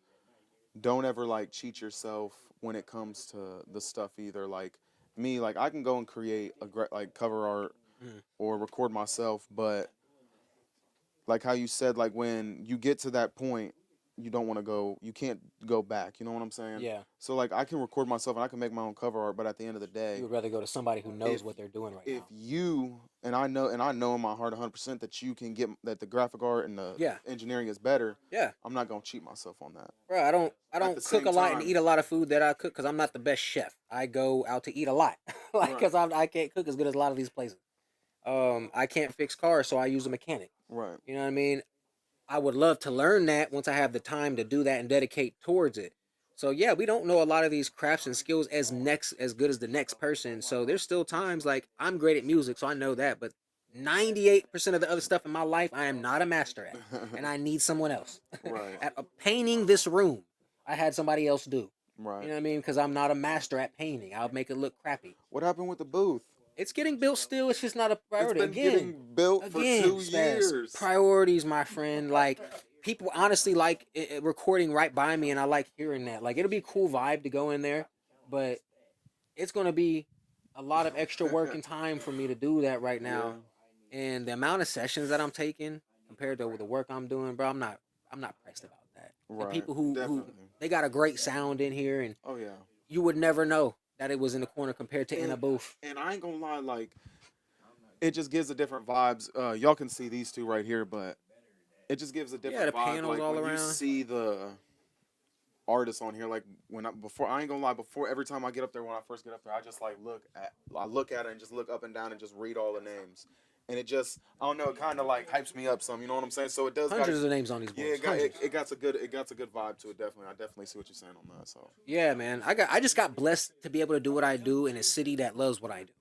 don't ever like cheat yourself when it comes to the stuff either. Like me, like I can go and create a great like cover art Mm. or record myself, but like how you said, like when you get to that point, you don't want to go, you can't go back. You know what I'm saying? Yeah, So like I can record myself and I can make my own cover art, but at the end of the you day, would rather go to somebody who if knows what they're doing right if now. you and I know in my heart 100% that you can get that the graphic art and the Yeah, engineering is better, yeah, I'm not gonna cheat myself on that. bro. I At the don't cook same a lot and time, eat a lot of food that I cook because I'm not the best chef. I go out to eat a lot, like right, because I can't cook as good as a lot of these places. I can't fix cars, so I use a mechanic. right, You know what I mean? I would love to learn that once I have the time to do that and dedicate towards it. So yeah, we don't know a lot of these crafts and skills as good as the next person. So there's still times like I'm great at music, so I know that, but 98% of the other stuff in my life I am not a master at, and I need someone else. right, At painting this room, I had somebody else do. You right. know what I mean? Because I'm not a master at painting. I'll make it look crappy. What happened with the booth? It's getting built still. It's just not a It's priority. been Again, getting built for again, two Spaz. years. Priorities, my friend. Like people honestly like recording right by me, and I like hearing that. Like it'll be a cool vibe to go in there, but it's gonna be a lot of extra work and time for me to do that right Yeah, now. And the amount of sessions that I'm taking compared to the work I'm doing, bro, I'm not pressed about that. The right, people who definitely. they got a great sound in here, and Oh yeah. you would never know that it was in the corner compared to in a And booth. and I ain't gonna lie, like it just gives a different vibes. Y'all can see these two right here, but it just gives a Yeah, different the vibe. panels Like all when you around. see the artists on here, like when before I ain't gonna lie, before every time I get up there, when I first get up there, I just like I look at it and just look up and down and just read all the names, and it just I don't know, it kind of like hypes me up some. You know what I'm saying? So it does got Hundreds of names on these yeah, boards. Hundreds. it got a good vibe to it. Definitely, I definitely see what you're saying on that. So Yeah, man. I just got blessed to be able to do what I do in a city that loves what I do.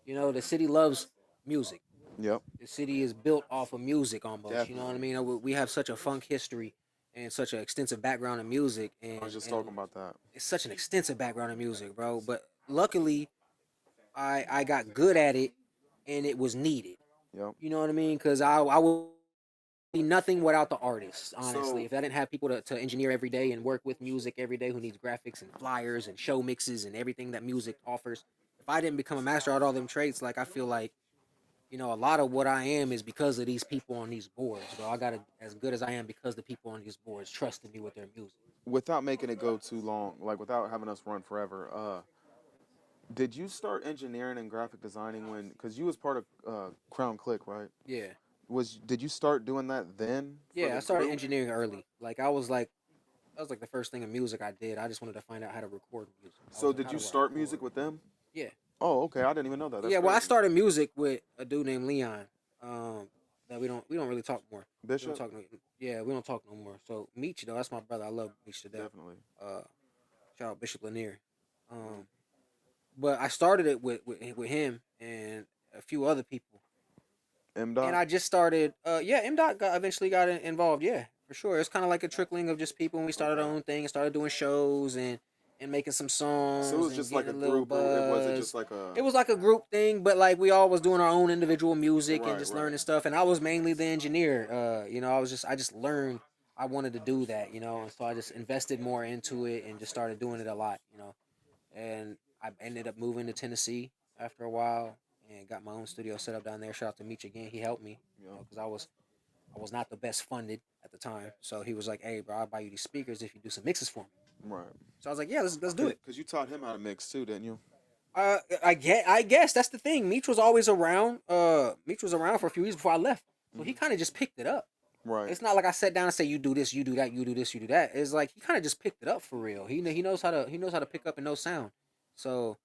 You know, the city loves music. yep, The city is built off of music almost. You know what I definitely. mean? We have such a funk history and such an extensive background in music, I was just and talking about that. it's such an extensive background in music, bro. But luckily, I got good at it, and it was needed. Yep. You know what I mean? Because I would be nothing without the artists, honestly. So If I didn't have people to engineer every day and work with music every day who needs graphics and flyers and show mixes and everything that music offers, if I didn't become a master at all them traits, like I feel like, you know, a lot of what I am is because of these people on these boards, bro. I got to as good as I am because the people on these boards trusted me with their music. without making it go too long, like without having us run forever, did you start engineering and graphic designing when? Because you was part of Crown Click, right? Yeah. Did you start doing that then for Yeah, the I started crew? engineering early. Like I was like that was like the first thing in music I did. I just wanted to find out how to record music. I So was like, did how you do I start record? music with them? Yeah. Oh, okay. I didn't even know that. That's Yeah, well, I crazy. started music with a dude named Leon. Um, that we don't really talk more. We don't Bishop, talk no, yeah, we don't talk no more. So Meech though, that's my brother. I love Meech to death. definitely. Uh, Shout out Bishop Lanier. Um, but I started it with him and a few other people, M and dot. I just started. Yeah, M Dot eventually got involved. Yeah, for sure. It's kind of like a trickling of just people when we started our Okay. own thing and started doing shows and making some So it songs was and just like getting a a little group, or it wasn't buzz. just like a It was like a group thing, but like we all was doing our own individual music and right, just right. learning stuff. And I was mainly the engineer. You know, I just learned I wanted to do that. You know, and so I just invested more into it and just started doing it a lot. You know, and I ended up moving to Tennessee after a while and got my own studio set up down there. Shout out to Meech again. He helped me, you Yep. know, because I was not the best funded at the time. So he was like, "Hey, bro, I'll buy you these speakers if you do some mixes for me." Right. So I was like, "Yeah, let's do it." Cause you taught him how to mix too, didn't you? I guess that's the thing. Meech was always around. Meech was around for a few years before I left, so he Hmm. kind of just picked it up. Right. It's not like I sat down and say, "You do this, you do that, you do this, you do that." It's like he kind of just picked it up for real. He knows how to pick up and know sound. So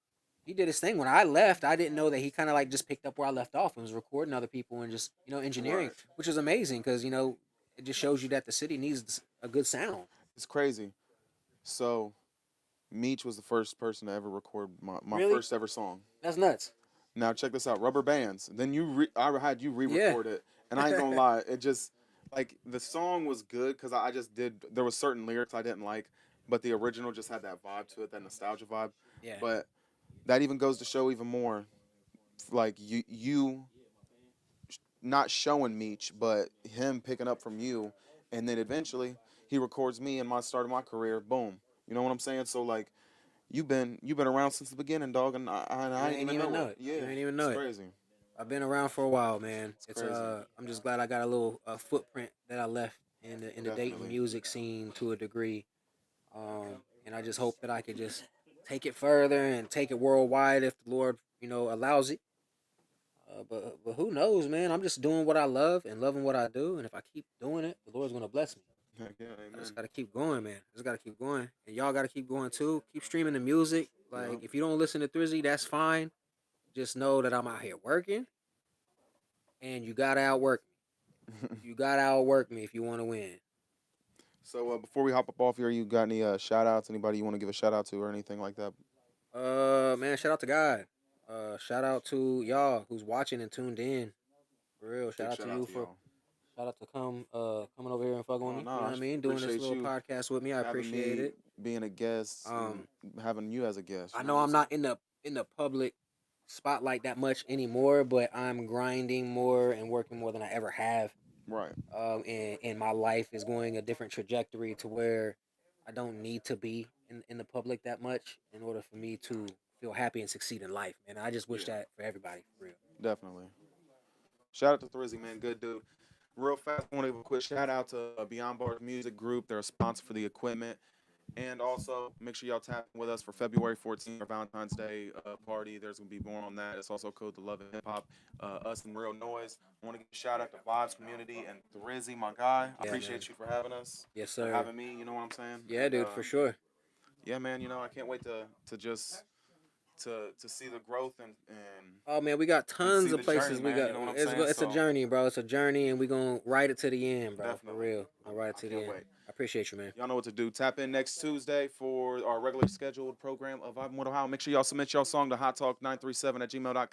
he did his thing. When I left, I didn't know that he kind of like just picked up where I left off and was recording other people and just engineering, Right. which is amazing because it just shows you that the city needs a good sound. It's crazy. So Meech was the first person to ever record my Really? first ever song. That's nuts. Now check this out, Rubber Bands. Then I had you Yeah. re-record it, and I ain't gonna lie, it just like the song was good because I just did. There was certain lyrics I didn't like, but the original just had that vibe to it, that nostalgia vibe. Yeah. But that even goes to show even more, like you not showing Meech, but him picking up from you, and then eventually he records me in my start of my career. Boom, you know what I'm saying? So like you've been around since the beginning, dog, and You I ain't ain't even even know know it. it. Yeah, You ain't even it's know it. crazy. I've been around for a while, man. It's It's crazy. I'm just glad I got a little footprint that I left in the Dayton Definitely. music scene to a degree. And I just hope that I could just take it further and take it worldwide if the Lord, allows it. But who knows, man? I'm just doing what I love and loving what I do, and if I keep doing it, the Lord's gonna bless me. Heck yeah, I just amen. gotta keep going, man. Just gotta keep going, and y'all gotta keep going too. Keep streaming the music. Like Yep. if you don't listen to Thrizzy, that's fine. Just know that I'm out here working, and you gotta outwork me. You gotta outwork me if you want to win. So before we hop up off here, you got any shout outs? Anybody you want to give a shout out to or anything like that? Man, shout out to God. Shout out to y'all who's watching and tuned in. For real, shout Big out to shout out you to for y'all. shout out to coming over here and fucking with Oh me. no, You know I what I mean? Doing this appreciate little you podcast with me. I having appreciate me it. being a guest and Um, having you as a guest. I You know know what I'm I'm saying? not in the public spotlight that much anymore, but I'm grinding more and working more than I ever have. Right. And my life is going a different trajectory to where I don't need to be in the public that much in order for me to feel happy and succeed in life. And I just wish Yeah. that for everybody, for real. Definitely. Shout out to Thrizzy, man. Good dude. Real fast, I want to give a quick shout out to Beyond Bars Music Group. They're a sponsor for the equipment. And also, make sure y'all tap in with us for February 14th, our Valentine's Day party. There's going to be more on that. It's also called the Love and Hip Hop, Us and Real Noise. I want to give a shout out to Vibes Community and Thrizzy, my guy. I Yeah, man. appreciate you for having us, Yes, for sir. having me. You know what I'm saying? Yeah, And dude, for sure. yeah, man. I can't wait to just to see the growth Oh man, we got and tons see of the journey, places we man. got. You know what I'm It's saying? it's a So journey, bro. It's a journey, and we gonna ride it to the end, bro. For definitely, real, gonna ride it I to the can't end. wait. I appreciate you, man. Y'all know what to do. Tap in next Tuesday for our regularly scheduled program of Vibin Wit Ohio. Make sure y'all submit y'all song to hottalk937 at gmail.com.